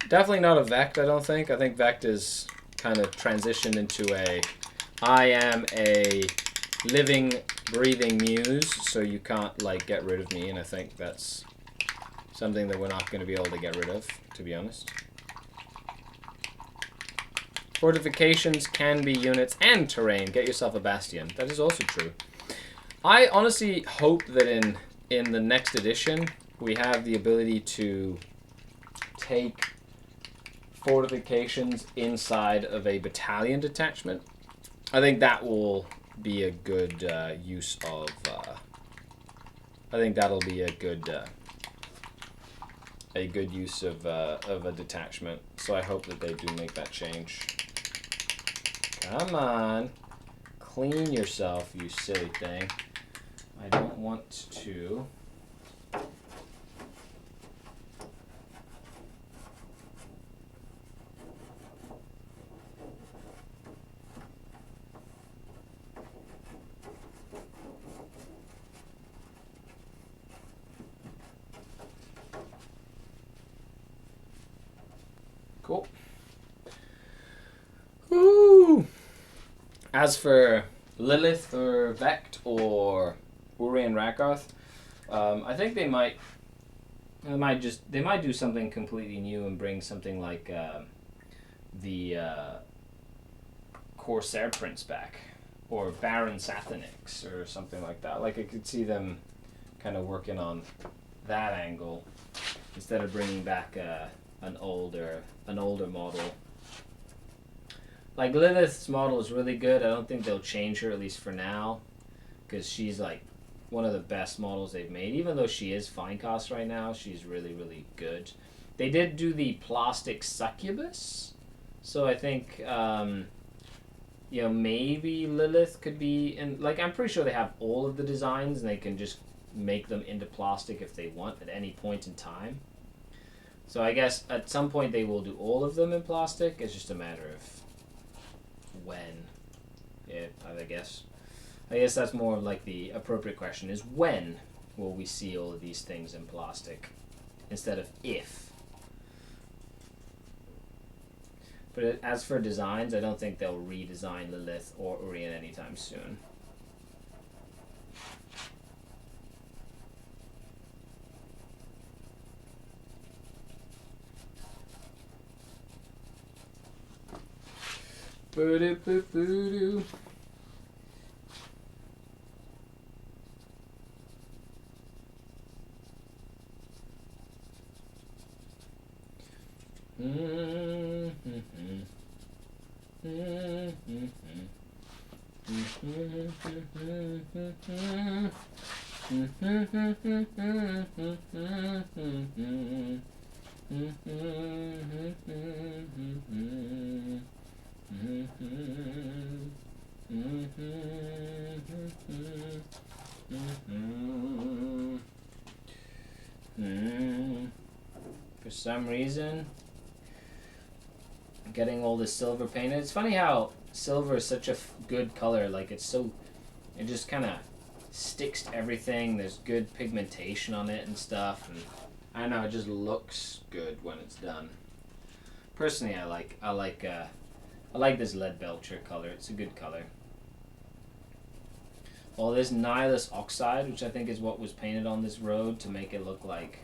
Speaker 1: Definitely not a Vect, I don't think. I think Vect is kind of transitioned into a... I am a living, breathing muse, so you can't, like, get rid of me, and I think that's something that we're not going to be able to get rid of, to be honest. Fortifications can be units and terrain. Get yourself a bastion. That is also true. I honestly hope that in the next edition, we have the ability to take fortifications inside of a battalion detachment. I think that will be a good use of... I think that'll be a good use of a detachment. So I hope that they do make that change. Come on. Clean yourself, you silly thing. I don't want to... Cool. Woo! As for Lilith or Vect or Urien Rakarth, I think they might do something completely new and bring something like the Corsair Prince back, or Baron Sathanix or something like that. Like I could see them kind of working on that angle instead of bringing back an older model. Like, Lilith's model is really good. I don't think they'll change her, at least for now, because she's, like, one of the best models they've made. Even though she is fine cost right now, she's really, really good. They did do the plastic succubus, so I think, you know, maybe Lilith could be in... Like, I'm pretty sure they have all of the designs, and they can just make them into plastic if they want at any point in time. So I guess at some point they will do all of them in plastic. It's just a matter of when. Yeah, I guess that's more like the appropriate question is when will we see all of these things in plastic instead of if. But as for designs, I don't think they'll redesign Lilith or Urien anytime soon. Boo-doo-boo-boo-doo. For some reason, getting all this silver painted. It's funny how silver is such a good color. Like, it's so, it just kind of sticks to everything. There's good pigmentation on it and stuff, and I don't know, it just looks good when it's done. Personally, I like this lead belcher color. It's a good color. Well, there's Nihilus Oxide, which I think is what was painted on this road to make it look like,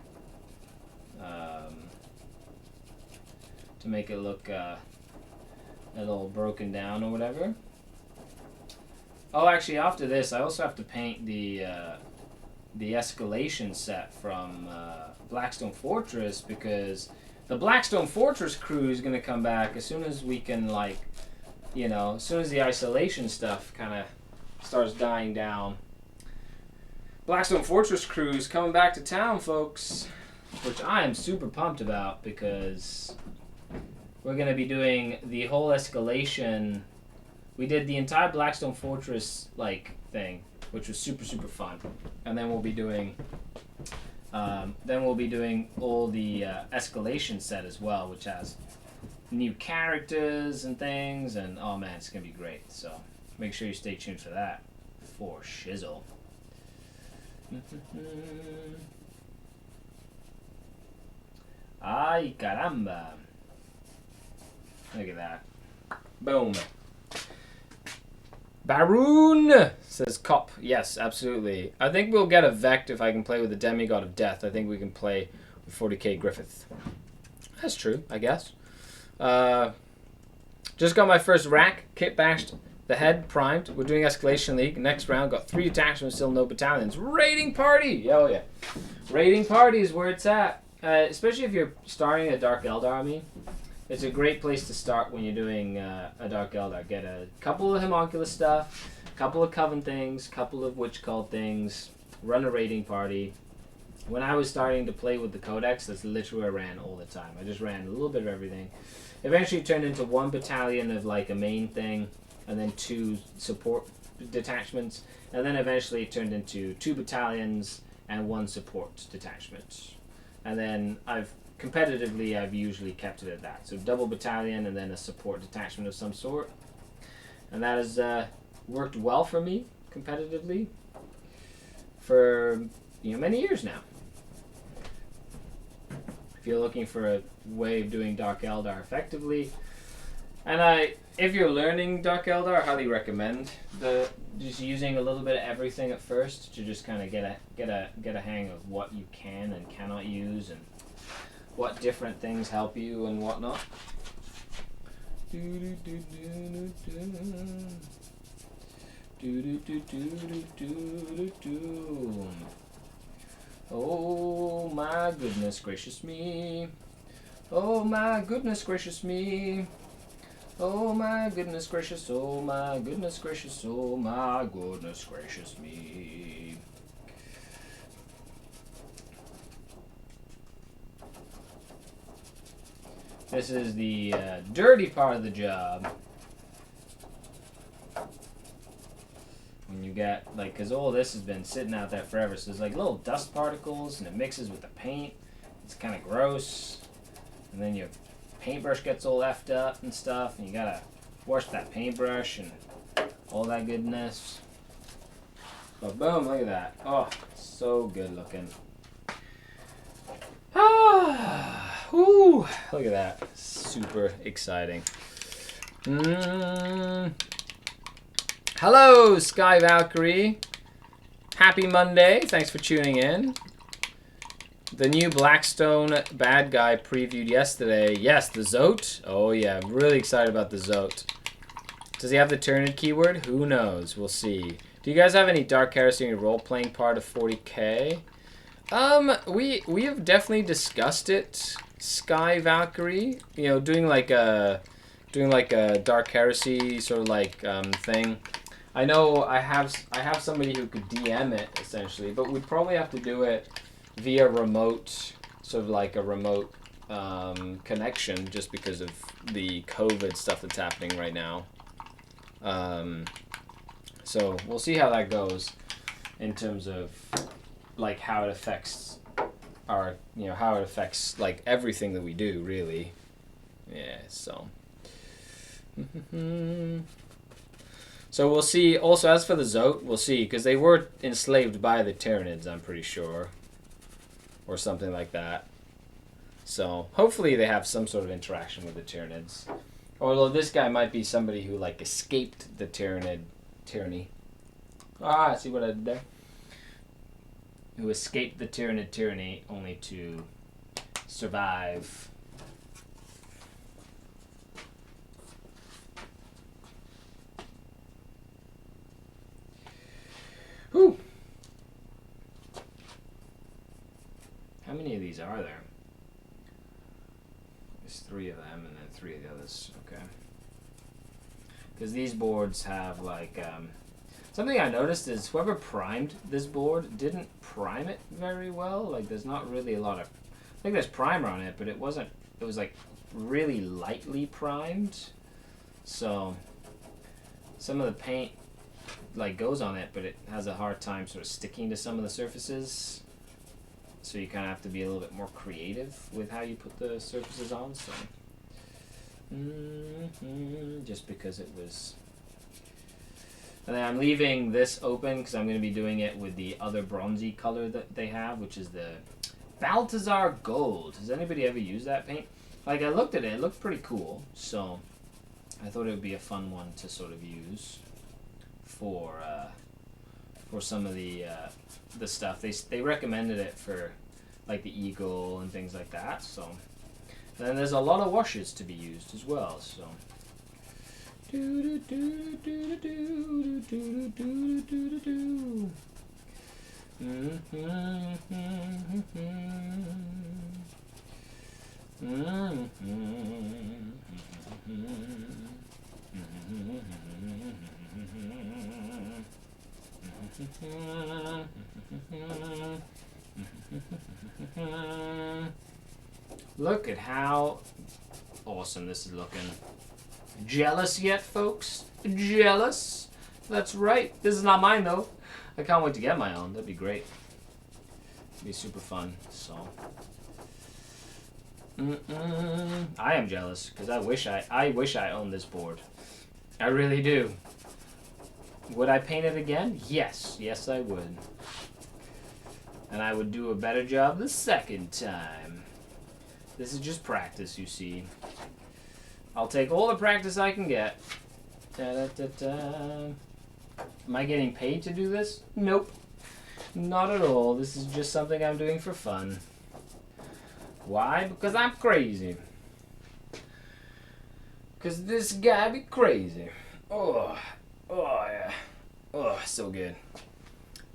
Speaker 1: a little broken down or whatever. Oh, actually, after this, I also have to paint the escalation set from Blackstone Fortress, because The Blackstone Fortress crew is going to come back as soon as we can, like, you know, as soon as the isolation stuff kind of starts dying down. Blackstone Fortress crew is coming back to town, folks, which I am super pumped about because we're going to be doing the whole escalation. We did the entire Blackstone Fortress, like, thing, which was super, super fun. And then we'll be doing all the escalation set as well, which has new characters and things, and oh man, it's gonna be great. So make sure you stay tuned for that. For shizzle. Ay caramba! Look at that. Boom. Baroon, says Cop. Yes, absolutely. I think we'll get a Vect if I can play with the Demigod of Death. I think we can play with 40k Griffith. That's true, I guess. Just got my first rack. Kit bashed. The head primed. We're doing Escalation League. Next round, got 3 attachments, still no battalions. Raiding party! Oh yeah. Raiding party is where it's at. Especially if you're starting a Dark Eldar army. It's a great place to start when you're doing a Dark Eldar. Get a couple of Homunculus stuff, a couple of Coven things, a couple of Witch Cult things, run a raiding party. When I was starting to play with the Codex, that's literally what I ran all the time. I just ran a little bit of everything. Eventually turned into 1 battalion of like a main thing, and then 2 support detachments, and then eventually it turned into 2 battalions and 1 support detachment. And then competitively, I've usually kept it at that. So double battalion and then a support detachment of some sort. And that has worked well for me competitively for many years now. If you're looking for a way of doing Dark Eldar effectively, and if you're learning Dark Eldar, I highly recommend just using a little bit of everything at first to just kind of get a hang of what you can and cannot use and what different things help you and whatnot. Oh my goodness gracious me. Oh my goodness gracious me. Oh my goodness gracious, oh my goodness gracious, oh my goodness gracious me. This is the dirty part of the job. When you get, like, because all this has been sitting out there forever, so there's like little dust particles and it mixes with the paint. It's kind of gross. And then your paintbrush gets all effed up and stuff, and you gotta wash that paintbrush and all that goodness. But boom, look at that. Oh, so good looking. Ah, whoo, look at that. Super exciting. Hello, Sky Valkyrie. Happy Monday. Thanks for tuning in. The new Blackstone bad guy previewed yesterday. Yes, the Zote. Oh yeah, I'm really excited about the Zote. Does he have the Tyranid keyword? Who knows? We'll see. Do you guys have any Dark Heresy role-playing part of 40k? We have definitely discussed it, Sky Valkyrie. You know, doing like a Dark Heresy sort of like thing. I know I have somebody who could DM it essentially, but we'd probably have to do it via remote, sort of like a remote connection, just because of the COVID stuff that's happening right now. So we'll see how that goes in terms of like how it affects our, how it affects like everything that we do, really. Yeah, so. So we'll see. Also, as for the Zote, we'll see, because they were enslaved by the Tyranids, I'm pretty sure. Or something like that. So, hopefully they have some sort of interaction with the Tyranids. Although this guy might be somebody who, like, escaped the tyranny. Ah, see what I did there? Who escaped the Tyranid tyranny only to survive. Whew. How many of these are there? There's 3 of them and then 3 of the others. Okay. Because these boards have like something I noticed is whoever primed this board didn't prime it very well. Like there's not really a lot of, I think there's primer on it, but it wasn't. It was like really lightly primed, so some of the paint like goes on it, but it has a hard time sort of sticking to some of the surfaces. So you kind of have to be a little bit more creative with how you put the surfaces on. So just because it was. And then I'm leaving this open because I'm going to be doing it with the other bronzy color that they have, which is the Balthazar Gold. Has anybody ever used that paint? Like, I looked at it, it looked pretty cool, so I thought it would be a fun one to sort of use for some of the stuff. They recommended it for like the eagle and things like that. So, and then there's a lot of washes to be used as well. So. Look at how awesome this is looking. Jealous yet, folks? Jealous? That's right. This is not mine, though. I can't wait to get my own. That'd be great. It'd be super fun. So, I am jealous because I wish I owned this board. I really do. Would I paint it again? Yes. Yes, I would. And I would do a better job the second time. This is just practice, you see. I'll take all the practice I can get. Am I getting paid to do this? Nope. Not at all. This is just something I'm doing for fun. Why? Because I'm crazy. Because this guy be crazy. Oh yeah. Oh, so good.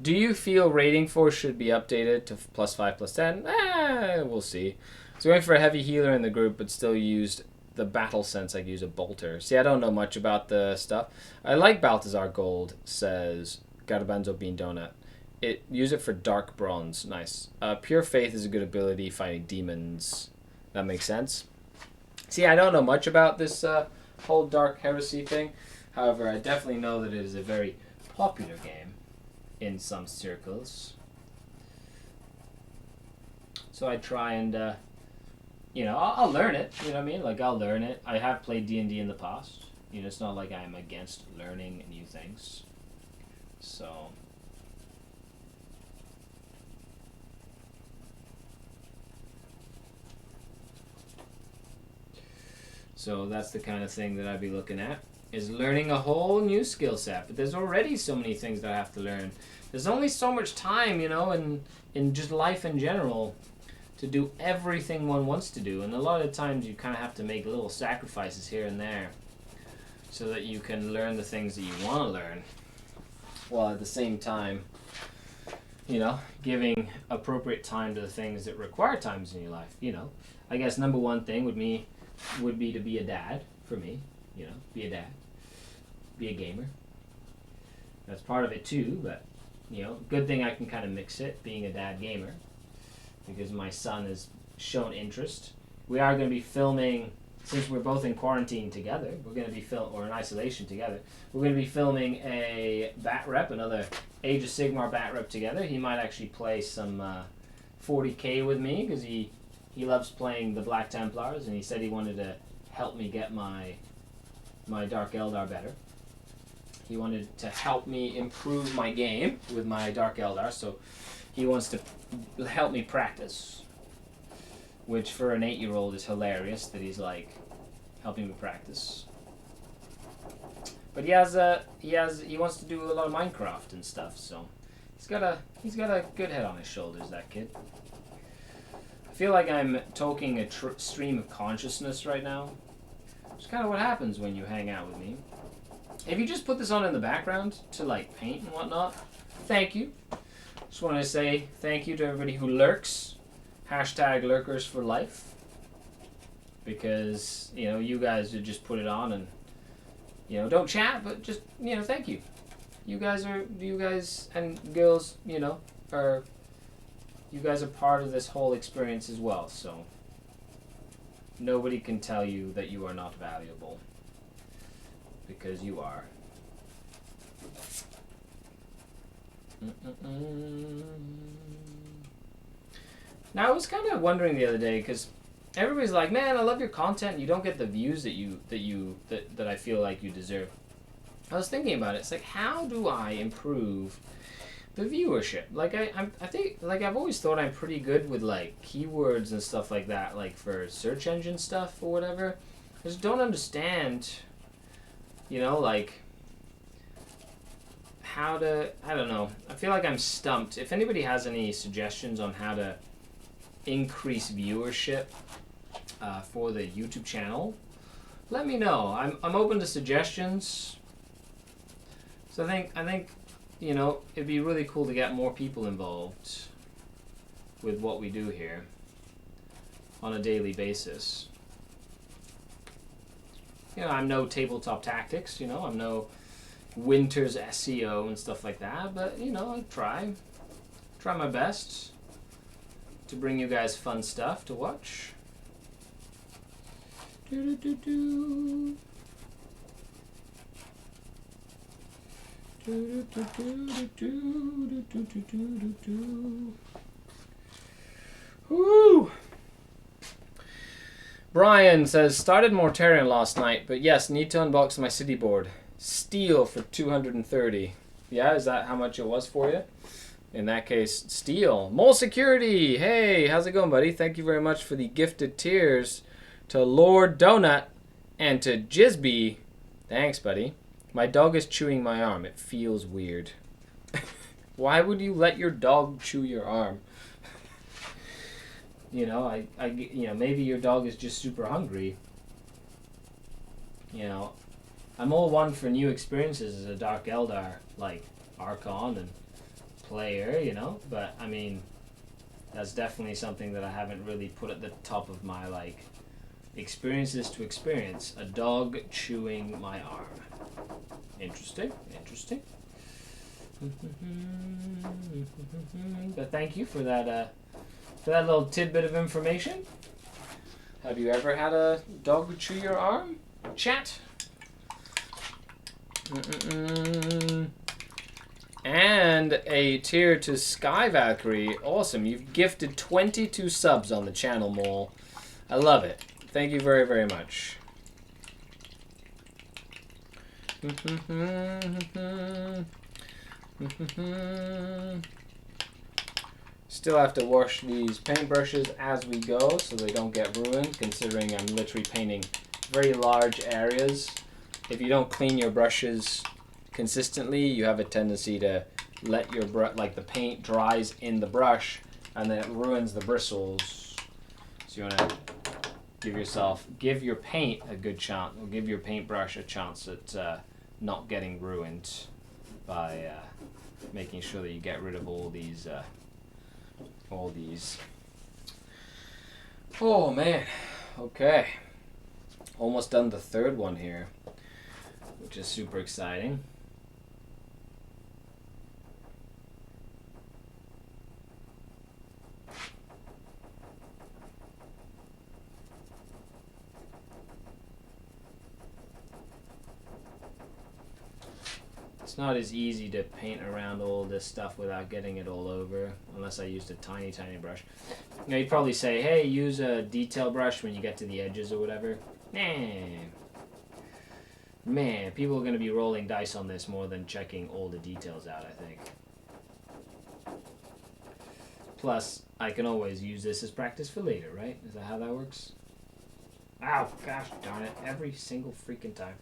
Speaker 1: Do you feel rating force should be updated to +5, +10? We'll see. So going for a heavy healer in the group, but still used the battle sense. I use a bolter. See, I don't know much about the stuff. I like Balthazar Gold, says Garbanzo Bean Donut. Use it for dark bronze. Nice. Pure Faith is a good ability fighting demons. That makes sense. See, I don't know much about this whole Dark Heresy thing. However, I definitely know that it is a very popular game in some circles. So I try and, you know, I'll learn it. You know what I mean? Like, I'll learn it. I have played D&D in the past. You know, it's not like I'm against learning new things. So that's the kind of thing that I'd be looking at, is learning a whole new skill set. But there's already so many things that I have to learn. There's only so much time, you know, in just life in general to do everything one wants to do. And a lot of times you kind of have to make little sacrifices here and there so that you can learn the things that you want to learn, while at the same time, you know, giving appropriate time to the things that require times in your life. You know, I guess number one thing would be to be a dad for me. You know, be a dad, be a gamer. That's part of it too, but, you know, good thing I can kind of mix it, being a dad gamer, because my son has shown interest. We are going to be filming, since we're both in quarantine together, we're going to be or in isolation together, we're going to be filming a bat rep, another Age of Sigmar bat rep together. He might actually play some 40k with me, because he loves playing the Black Templars, and he said he wanted to help me get my Dark Eldar better. He wanted to help me improve my game with my Dark Eldar, so he wants to help me practice, which for an 8-year-old is hilarious that he's like helping me practice. But he wants to do a lot of Minecraft and stuff, so he's got a good head on his shoulders, that kid. I feel like I'm talking a stream of consciousness right now. It's kind of what happens when you hang out with me. If you just put this on in the background to like paint and whatnot, thank you. Just want to say thank you to everybody who lurks. #lurkers for life. because, you know, you guys would just put it on and, you know, don't chat, but just, you know, thank you. You guys and girls, you know, you guys are part of this whole experience as well, so nobody can tell you that you are not valuable, because you are. Now, I was kind of wondering the other day, because everybody's like, man, I love your content, you don't get the views that I feel like you deserve. I was thinking about it. It's like, how do I improve the viewership? Like, I think, like, I've always thought I'm pretty good with, like, keywords and stuff like that, like, for search engine stuff or whatever. I just don't understand, you know, like, how to, I don't know. I feel like I'm stumped. If anybody has any suggestions on how to increase viewership for the YouTube channel, let me know. I'm open to suggestions. So I think, you know, it'd be really cool to get more people involved with what we do here on a daily basis. You know, I'm no tabletop tactics, you know, I'm no Winter's SEO and stuff like that, but, you know, I try my best to bring you guys fun stuff to watch. Do-do-do-do. Woo! Brian says, started Mortarion last night, but yes, need to unbox my city board. Steel for 230. Yeah, is that how much it was for you? In that case, steel. Mole Security! Hey, how's it going, buddy? Thank you very much for the gifted tiers to Lord Donut and to Jizby. Thanks, buddy. My dog is chewing my arm. It feels weird. Why would you let your dog chew your arm? You know, you know, maybe your dog is just super hungry. You know, I'm all one for new experiences as a Dark Eldar, like Archon and player, you know, but I mean, that's definitely something that I haven't really put at the top of my, like, experiences to experience. A dog chewing my arm. Interesting, interesting. But thank you for that little tidbit of information. Have you ever had a dog chew your arm? Chat. And a tier to Sky Valkyrie. Awesome. You've gifted 22 subs on the channel, Mole. I love it. Thank you very, very much. Still have to wash these paintbrushes as we go so they don't get ruined, considering I'm literally painting very large areas. If you don't clean your brushes consistently, you have a tendency to let your like the paint dries in the brush and then it ruins the bristles. So you want to give your paint a good chance, or give your paintbrush a chance at not getting ruined by making sure that you get rid of all these. Oh man, okay. Almost done the third one here, which is super exciting. It's not as easy to paint around all this stuff without getting it all over, unless I used a tiny, tiny brush. You know, you'd probably say, hey, use a detail brush when you get to the edges or whatever. Nah. Man, people are going to be rolling dice on this more than checking all the details out, I think. Plus, I can always use this as practice for later, right? Is that how that works? Ow, gosh darn it, every single freaking time.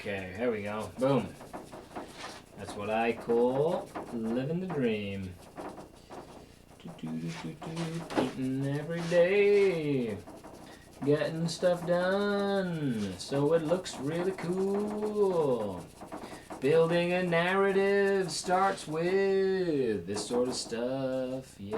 Speaker 1: Okay, here we go. Boom. That's what I call living the dream. Eating every day. Getting stuff done so it looks really cool. Building a narrative starts with this sort of stuff, yeah.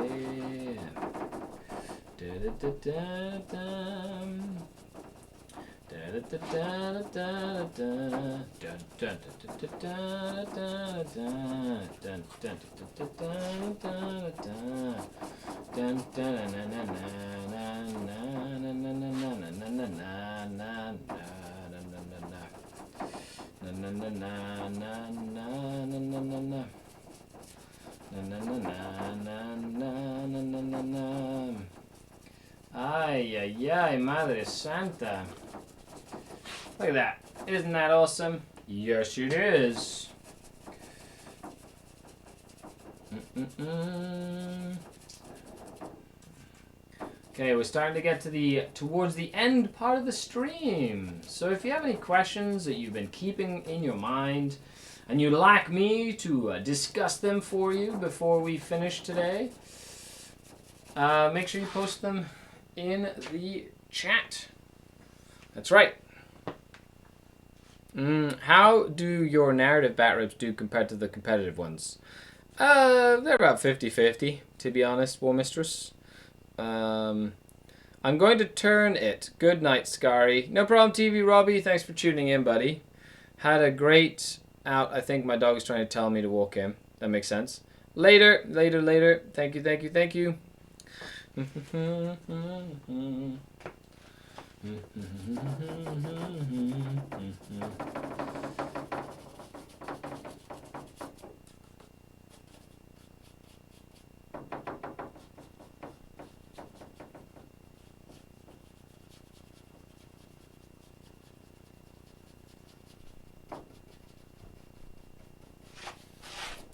Speaker 1: Ay, ay, ay, Madre Santa. Look at that. Isn't that awesome? Yes, it is. Okay, we're starting to get to towards the end part of the stream. So if you have any questions that you've been keeping in your mind and you'd like me to discuss them for you before we finish today, make sure you post them in the chat. That's right. How do your narrative bat rips do compared to the competitive ones? They're about 50-50, to be honest, War Mistress. I'm going to turn it. Good night, Skari. No problem, TV Robbie. Thanks for tuning in, buddy. Had a great out. I think my dog is trying to tell me to walk in. That makes sense. Later, later, later. Thank you, thank you, thank you.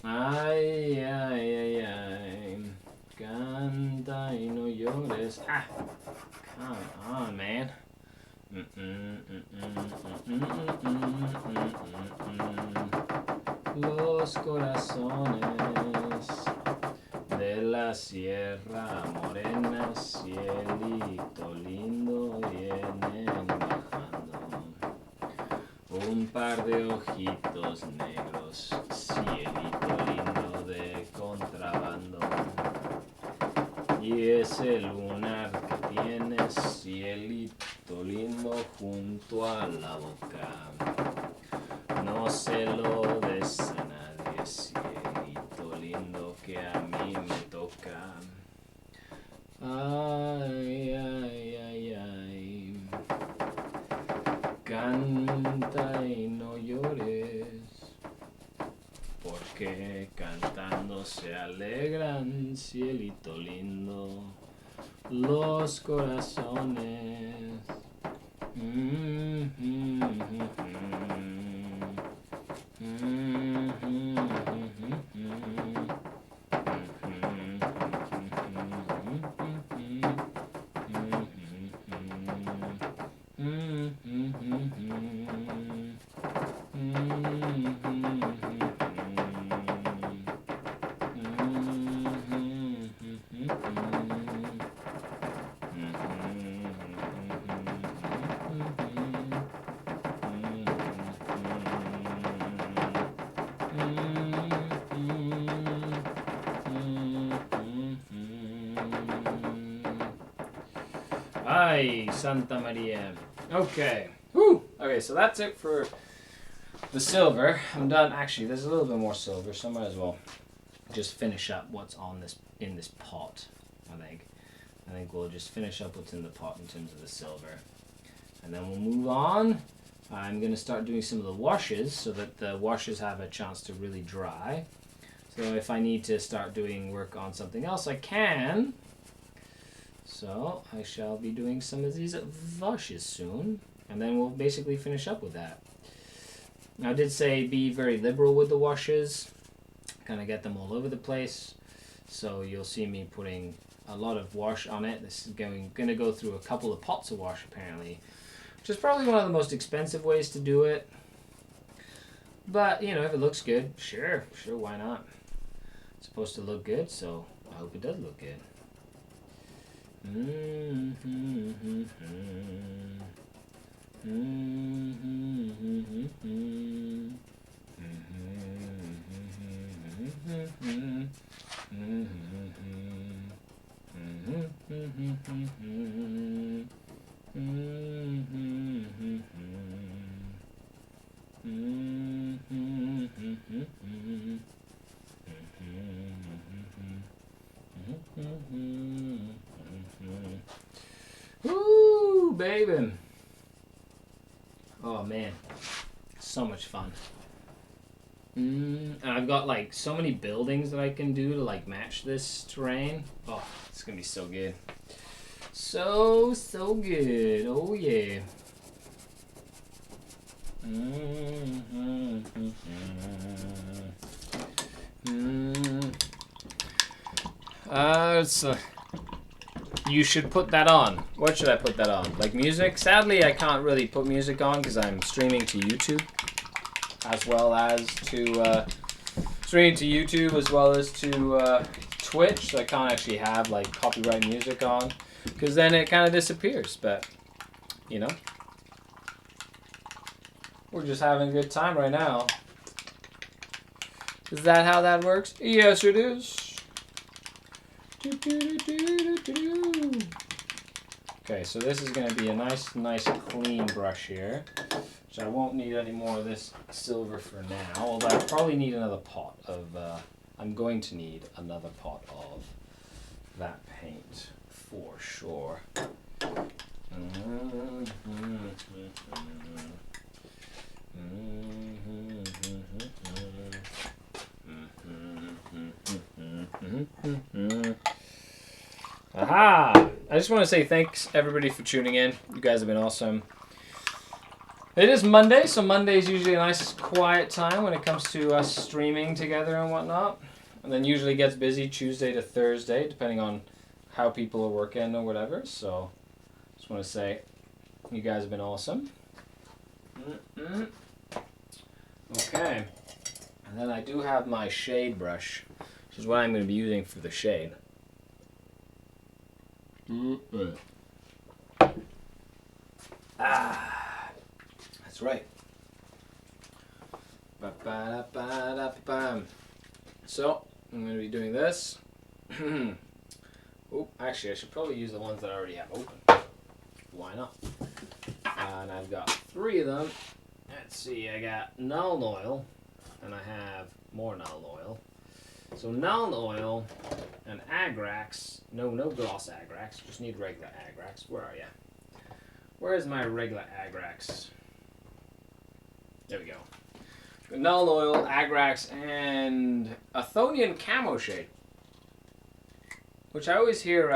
Speaker 1: Ay, ay, ay, ay. Canta y no llores. Ah, come on, man. Los corazones de la Sierra Morena, cielito lindo, vienen bajando. Un par de ojitos negros, cielito lindo de contrabando. Y ese lunar que tienes, cielito lindo, junto a la boca. No se lo des a nadie, cielito lindo, que a mí me toca. Ay, ay, ay, ay. Canta y no llores, porque cantando se alegran, cielito lindo, los corazones. Ay, Santa Maria. Okay. Woo! Okay, so that's it for the silver. I'm done. Actually, there's a little bit more silver, so I might as well just finish up what's on this in this pot. I think we'll just finish up what's in the pot in terms of the silver, and then we'll move on. I'm going to start doing some of the washes so that the washes have a chance to really dry. So if I need to start doing work on something else, I can. So I shall be doing some of these washes soon, and then we'll basically finish up with that. Now, I did say be very liberal with the washes, kind of get them all over the place. So you'll see me putting a lot of wash on it. This is going to go through a couple of pots of wash apparently, which is probably one of the most expensive ways to do it. But, you know, if it looks good, sure, why not? It's supposed to look good, so I hope it does look good. Woo, baby. Oh man, so much fun. And I've got like so many buildings that I can do to like match this terrain. Oh, it's gonna be so good. So good. Oh yeah. You should put that on. What should I put that on? Like music? Sadly, I can't really put music on because I'm streaming to YouTube, as well as to Twitch. So I can't actually have like copyright music on because then it kind of disappears. But you know, we're just having a good time right now. Is that how that works? Yes, it is. Okay, so this is going to be a nice clean brush here, which I won't need any more of this silver for now, although I probably need another pot of, I'm going to need another pot of that paint for sure. Aha! I just want to say thanks everybody for tuning in. You guys have been awesome. It is Monday, so Monday is usually a nice quiet time when it comes to us streaming together and whatnot. And then usually gets busy Tuesday to Thursday, depending on how people are working or whatever. So just want to say you guys have been awesome. Okay. And then I do have my shade brush, which is what I'm going to be using for the shade. That's right. So, I'm going to be doing this. Oh, actually, I should probably use the ones that I already have open. Why not? And I've got 3 of them. Let's see, I got Nuln Oil, and I have more Nuln Oil. So Nuln Oil and Agrax, no gloss Agrax, just need regular Agrax. Where are ya? Where is my regular Agrax? There we go. Nuln Oil, Agrax, and Athonian Camo Shade, which I always hear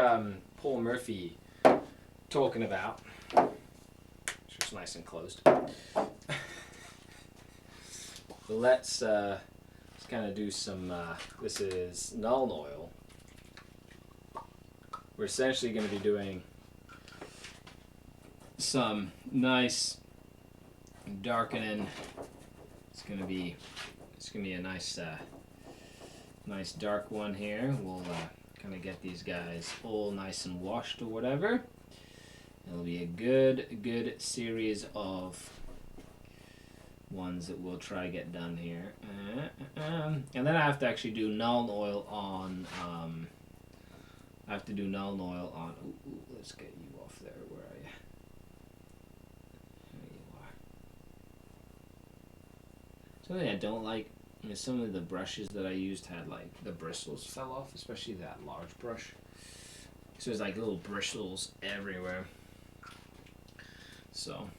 Speaker 1: Paul Murphy talking about. It's just nice and closed. Let's kind of do some, this is Nuln Oil. We're essentially going to be doing some nice darkening. It's going to be a nice dark one here. We'll kind of get these guys all nice and washed or whatever. It'll be a good series of ones that we'll try to get done here. And then I have to actually do Nuln Oil on, ooh, let's get you off there. Where are you? There you are. Something I don't like is some of the brushes that I used had like the bristles fell off, especially that large brush. So there's like little bristles everywhere. So I'm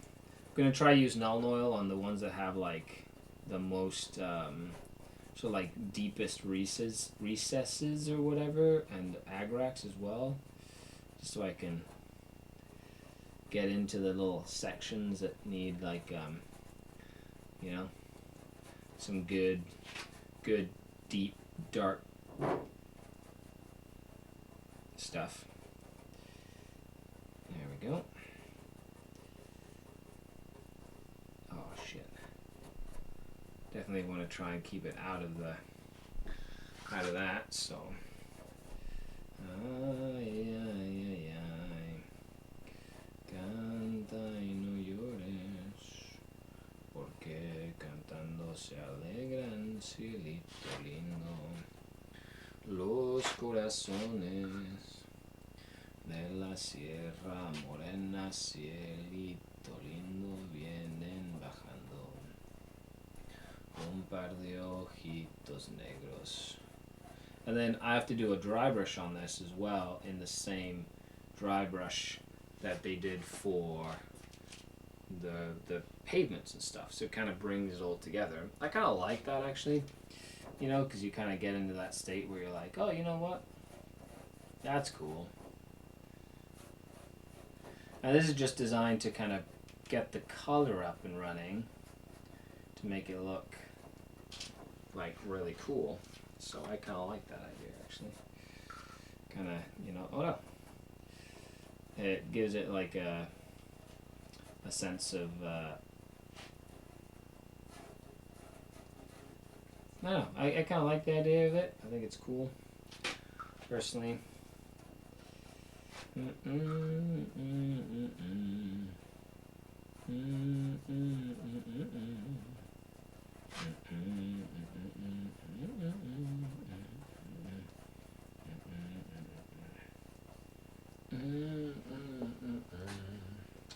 Speaker 1: gonna try to use Nuln Oil on the ones that have like the most so like deepest recesses or whatever, and Agrax as well, just so I can get into the little sections that need like you know, some good deep dark stuff. There we go. definitely want to try and keep it out of that. So, ay, ay, ay, ay. Canta y no llores, porque cantando se alegran, cielito lindo. Los corazones de la Sierra Morena, cielito lindo, vienen bajando. Un par de ojitos negros. And then I have to do a dry brush on this as well in the same dry brush that they did for the pavements and stuff. So it kind of brings it all together. I kind of like that actually, you know, because you kind of get into that state where you're like, oh, you know what? That's cool. Now this is just designed to kind of get the color up and running to make it look like really cool. So I kind of like that idea actually. Kind of, you know, oh no. It gives it like a sense of, I don't know, I kind of like the idea of it. I think it's cool, personally.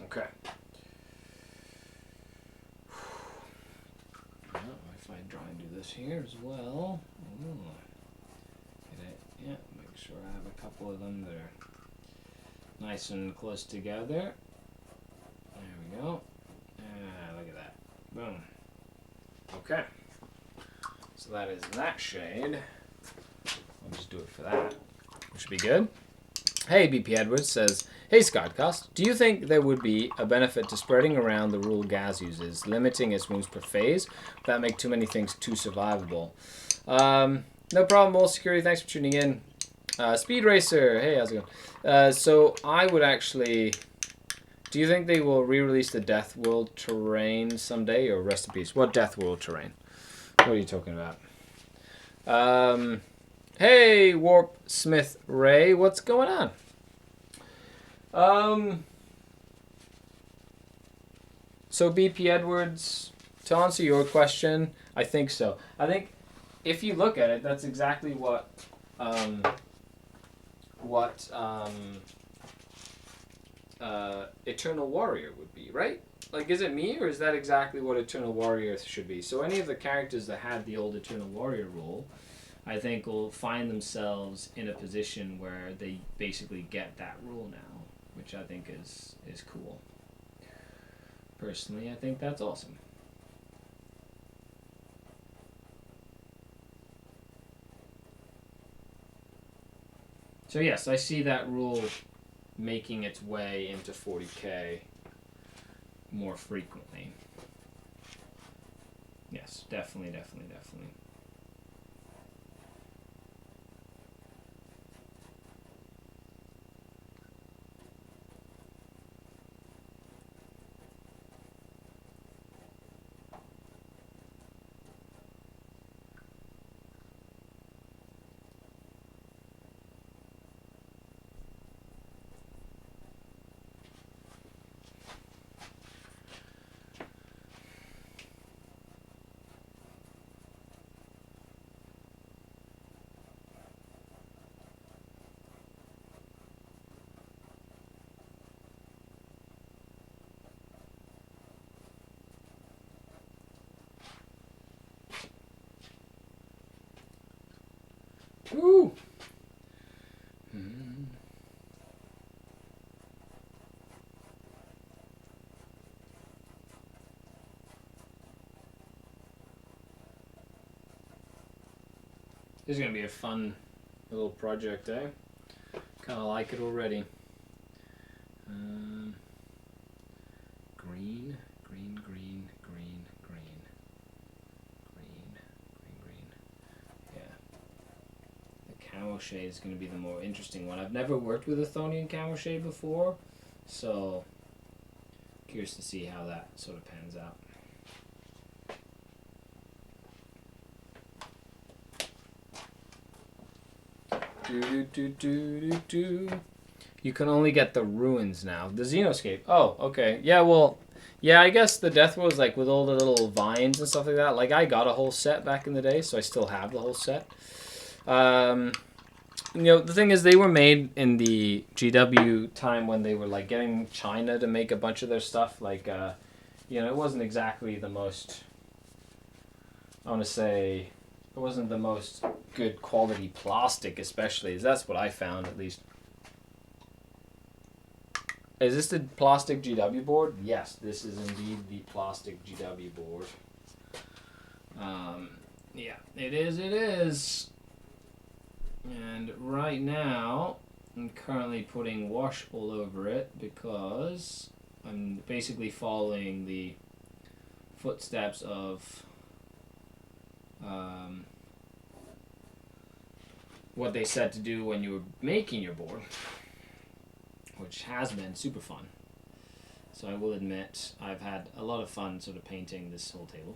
Speaker 1: Okay. Well, if I try and do this here as well. Yeah, make sure I have a couple of them that are nice and close together. There we go. Look at that. Boom. Okay. So that is that shade. I'll just do it for that. Which should be good. Hey, BP Edwards says, hey SkaredCast, do you think there would be a benefit to spreading around the rule Gaz uses, limiting its wounds per phase, without make too many things too survivable? No problem, all security, thanks for tuning in. Speed Racer, hey, how's it going? So I would actually, do you think they will re-release the Death World terrain someday, or rest in peace? What Death World terrain? What are you talking about? Hey, Warp Smith Ray, what's going on? So BP Edwards, to answer your question, I think so. I think if you look at it, that's exactly what Eternal Warrior would be, right? Like, is it me, or is that exactly what Eternal Warrior should be? So any of the characters that had the old Eternal Warrior rule, I think will find themselves in a position where they basically get that rule now, which I think is cool. Personally, I think that's awesome. So yes, I see that rule making its way into 40k more frequently. Yes, definitely. Woo! This is going to be a fun little project, eh? Kind of like it already. Green. Yeah. The camo shade is going to be the more interesting one. I've never worked with a Thonian camo shade before, so curious to see how that sort of pans out. You can only get the ruins now. The Xenoscape. Oh, okay. Yeah, well, yeah, I guess the Death was like with all the little vines and stuff like that. Like I got a whole set back in the day, so I still have the whole set. You know, the thing is, they were made in the GW time when they were like getting China to make a bunch of their stuff. Like, you know, it wasn't exactly the most. I want to say, it wasn't the most good quality plastic, especially. That's what I found, at least. Is this the plastic GW board? Yes, this is indeed the plastic GW board. Yeah, it is. It is. And right now, I'm currently putting wash all over it because I'm basically following the footsteps of what they said to do when you were making your board, which has been super fun. So I will admit I've had a lot of fun sort of painting this whole table.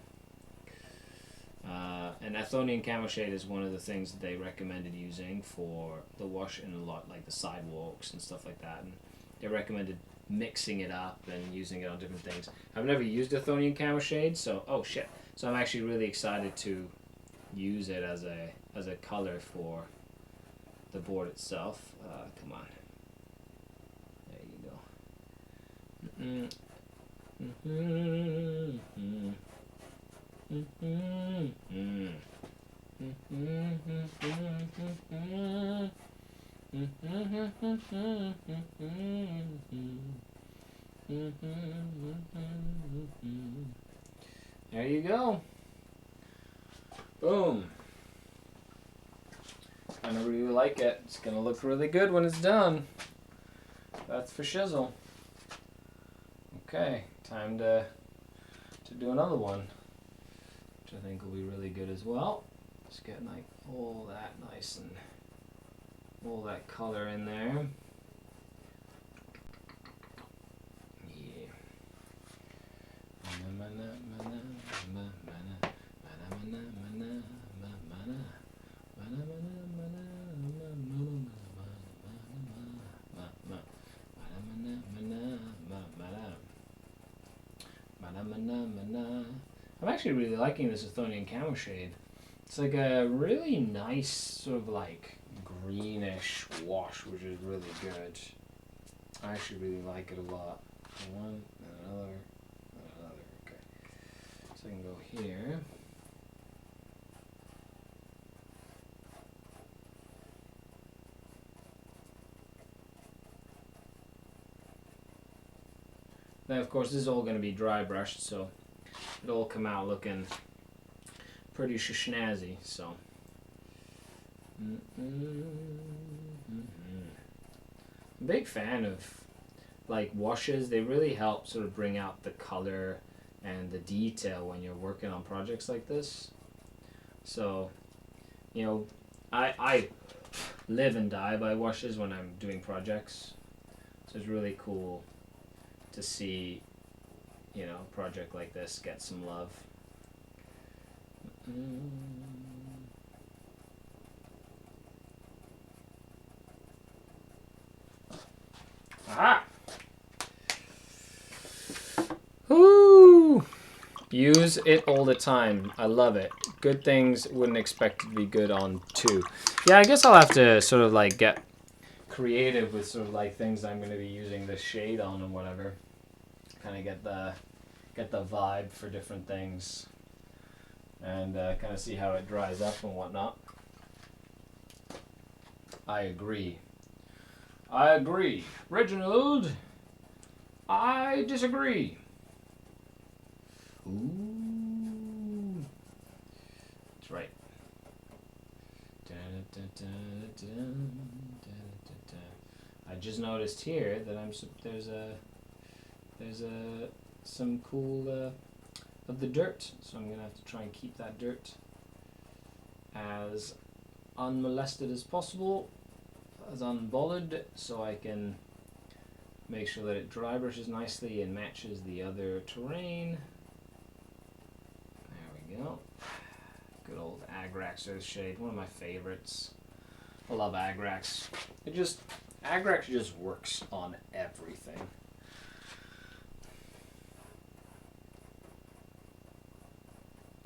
Speaker 1: And Athonian camo shade is one of the things that they recommended using for the wash in a lot, like the sidewalks and stuff like that. And they recommended mixing it up and using it on different things. I've never used Athonian camo shade, so oh shit! So I'm actually really excited to use it as a color for the board itself. Come on, there you go. There you go. Boom. I really like it. It's gonna look really good when it's done. That's for shizzle. Okay, time to do another one, which I think will be really good as well. Just get like all that nice and all that color in there. Yeah. I'm actually really liking this Athonian camo shade. It's like a really nice sort of like greenish wash, which is really good. I actually really like it a lot. One, another, okay. So I can go here. Then of course this is all going to be dry brushed, so it'll all come out looking pretty snazzy. So big fan of like washes. They really help sort of bring out the color and the detail when you're working on projects like this. So, you know, I live and die by washes when I'm doing projects. So it's really cool to see, you know, a project like this get some love. Aha! Woo! Use it all the time. I love it. Good things wouldn't expect to be good on too. Yeah, I guess I'll have to sort of like get creative with sort of like things I'm going to be using this shade on and whatever. Kind of get the vibe for different things, and kind of see how it dries up and whatnot. I agree. Reginald, I disagree. Ooh. That's right. I just noticed here that there's some cool of the dirt, so I'm gonna have to try and keep that dirt as unmolested as possible, as unbothered, so I can make sure that it dry brushes nicely and matches the other terrain. There we go. Good old Agrax Earth shade, one of my favorites. I love Agrax. Agrax just works on everything.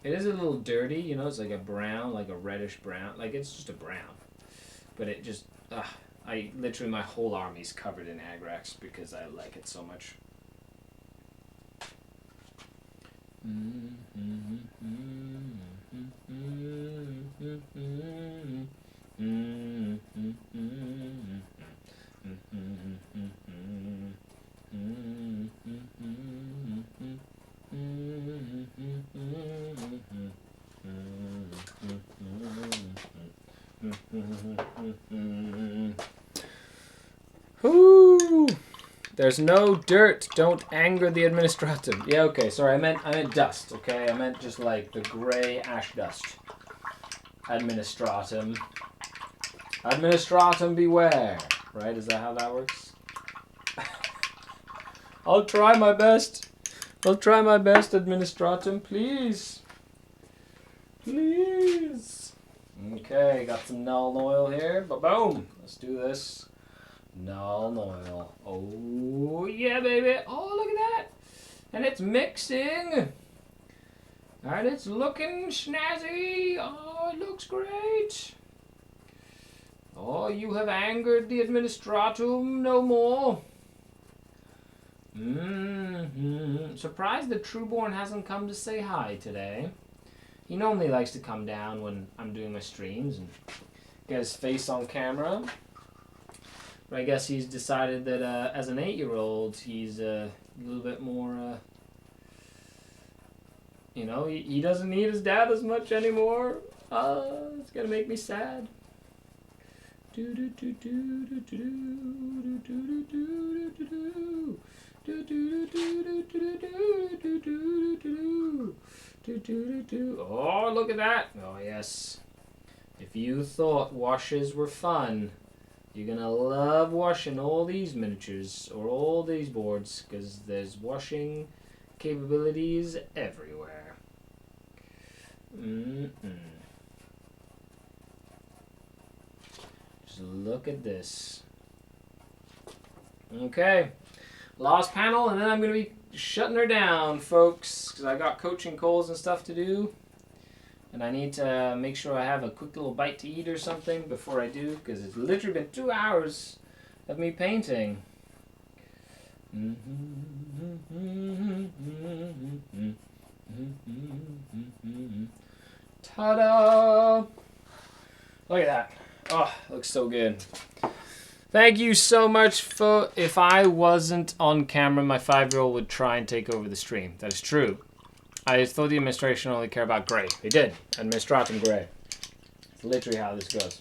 Speaker 1: It is a little dirty, you know, it's like a brown, like a reddish brown. Like, it's just a brown. But it just, literally, my whole army's covered in Agrax because I like it so much. Whoo! There's no dirt. Don't anger the administratum. Yeah, okay. Sorry, I meant dust. Okay, I meant just like the gray ash dust. Administratum. Administratum beware. Right? Is that how that works? I'll try my best. I'll try my best, administratum, please. Please. Okay, got some null oil here. Ba-boom. Let's do this. Null oil. Oh, yeah, baby. Oh, look at that. And it's mixing. And it's looking snazzy. Oh, it looks great. Oh, you have angered the administratum no more. Surprised that Trueborn hasn't come to say hi today. He normally likes to come down when I'm doing my streams and get his face on camera. But I guess he's decided that as an 8-year-old, he's a little bit more, you know, he doesn't need his dad as much anymore. It's gonna make me sad. Oh, look at that. Oh, yes. If you thought washes were fun, you're gonna love washing all these miniatures or all these boards because there's washing capabilities everywhere. Just look at this. Okay. Last panel, and then I'm going to be shutting her down, folks, because I got coaching calls and stuff to do. And I need to make sure I have a quick little bite to eat or something before I do, because it's literally been 2 hours of me painting. Ta-da! Look at that. Oh, looks so good. Thank you so much for... If I wasn't on camera, my 5-year-old would try and take over the stream. That is true. I thought the administration only care about grey. They did. Administratum grey. It's literally how this goes.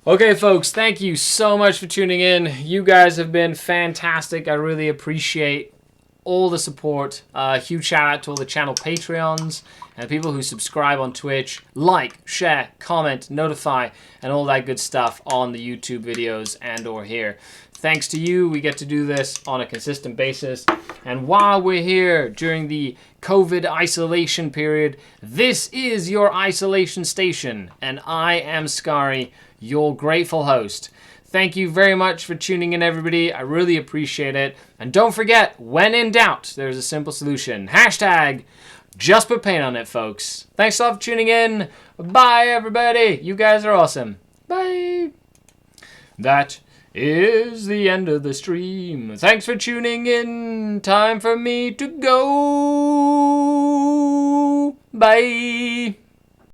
Speaker 1: Okay, folks. Thank you so much for tuning in. You guys have been fantastic. I really appreciate all the support. Huge shout out to all the channel Patreons and people who subscribe on Twitch, like, share, comment, notify, and all that good stuff on the YouTube videos and or here. Thanks to you, we get to do this on a consistent basis. And while we're here during the COVID isolation period, this is your isolation station. And I am Skari, your grateful host. Thank you very much for tuning in, everybody. I really appreciate it. And don't forget, when in doubt, there's a simple solution. Hashtag, just put paint on it, folks. Thanks a lot for tuning in. Bye, everybody. You guys are awesome. Bye. That is the end of the stream. Thanks for tuning in. Time for me to go. Bye.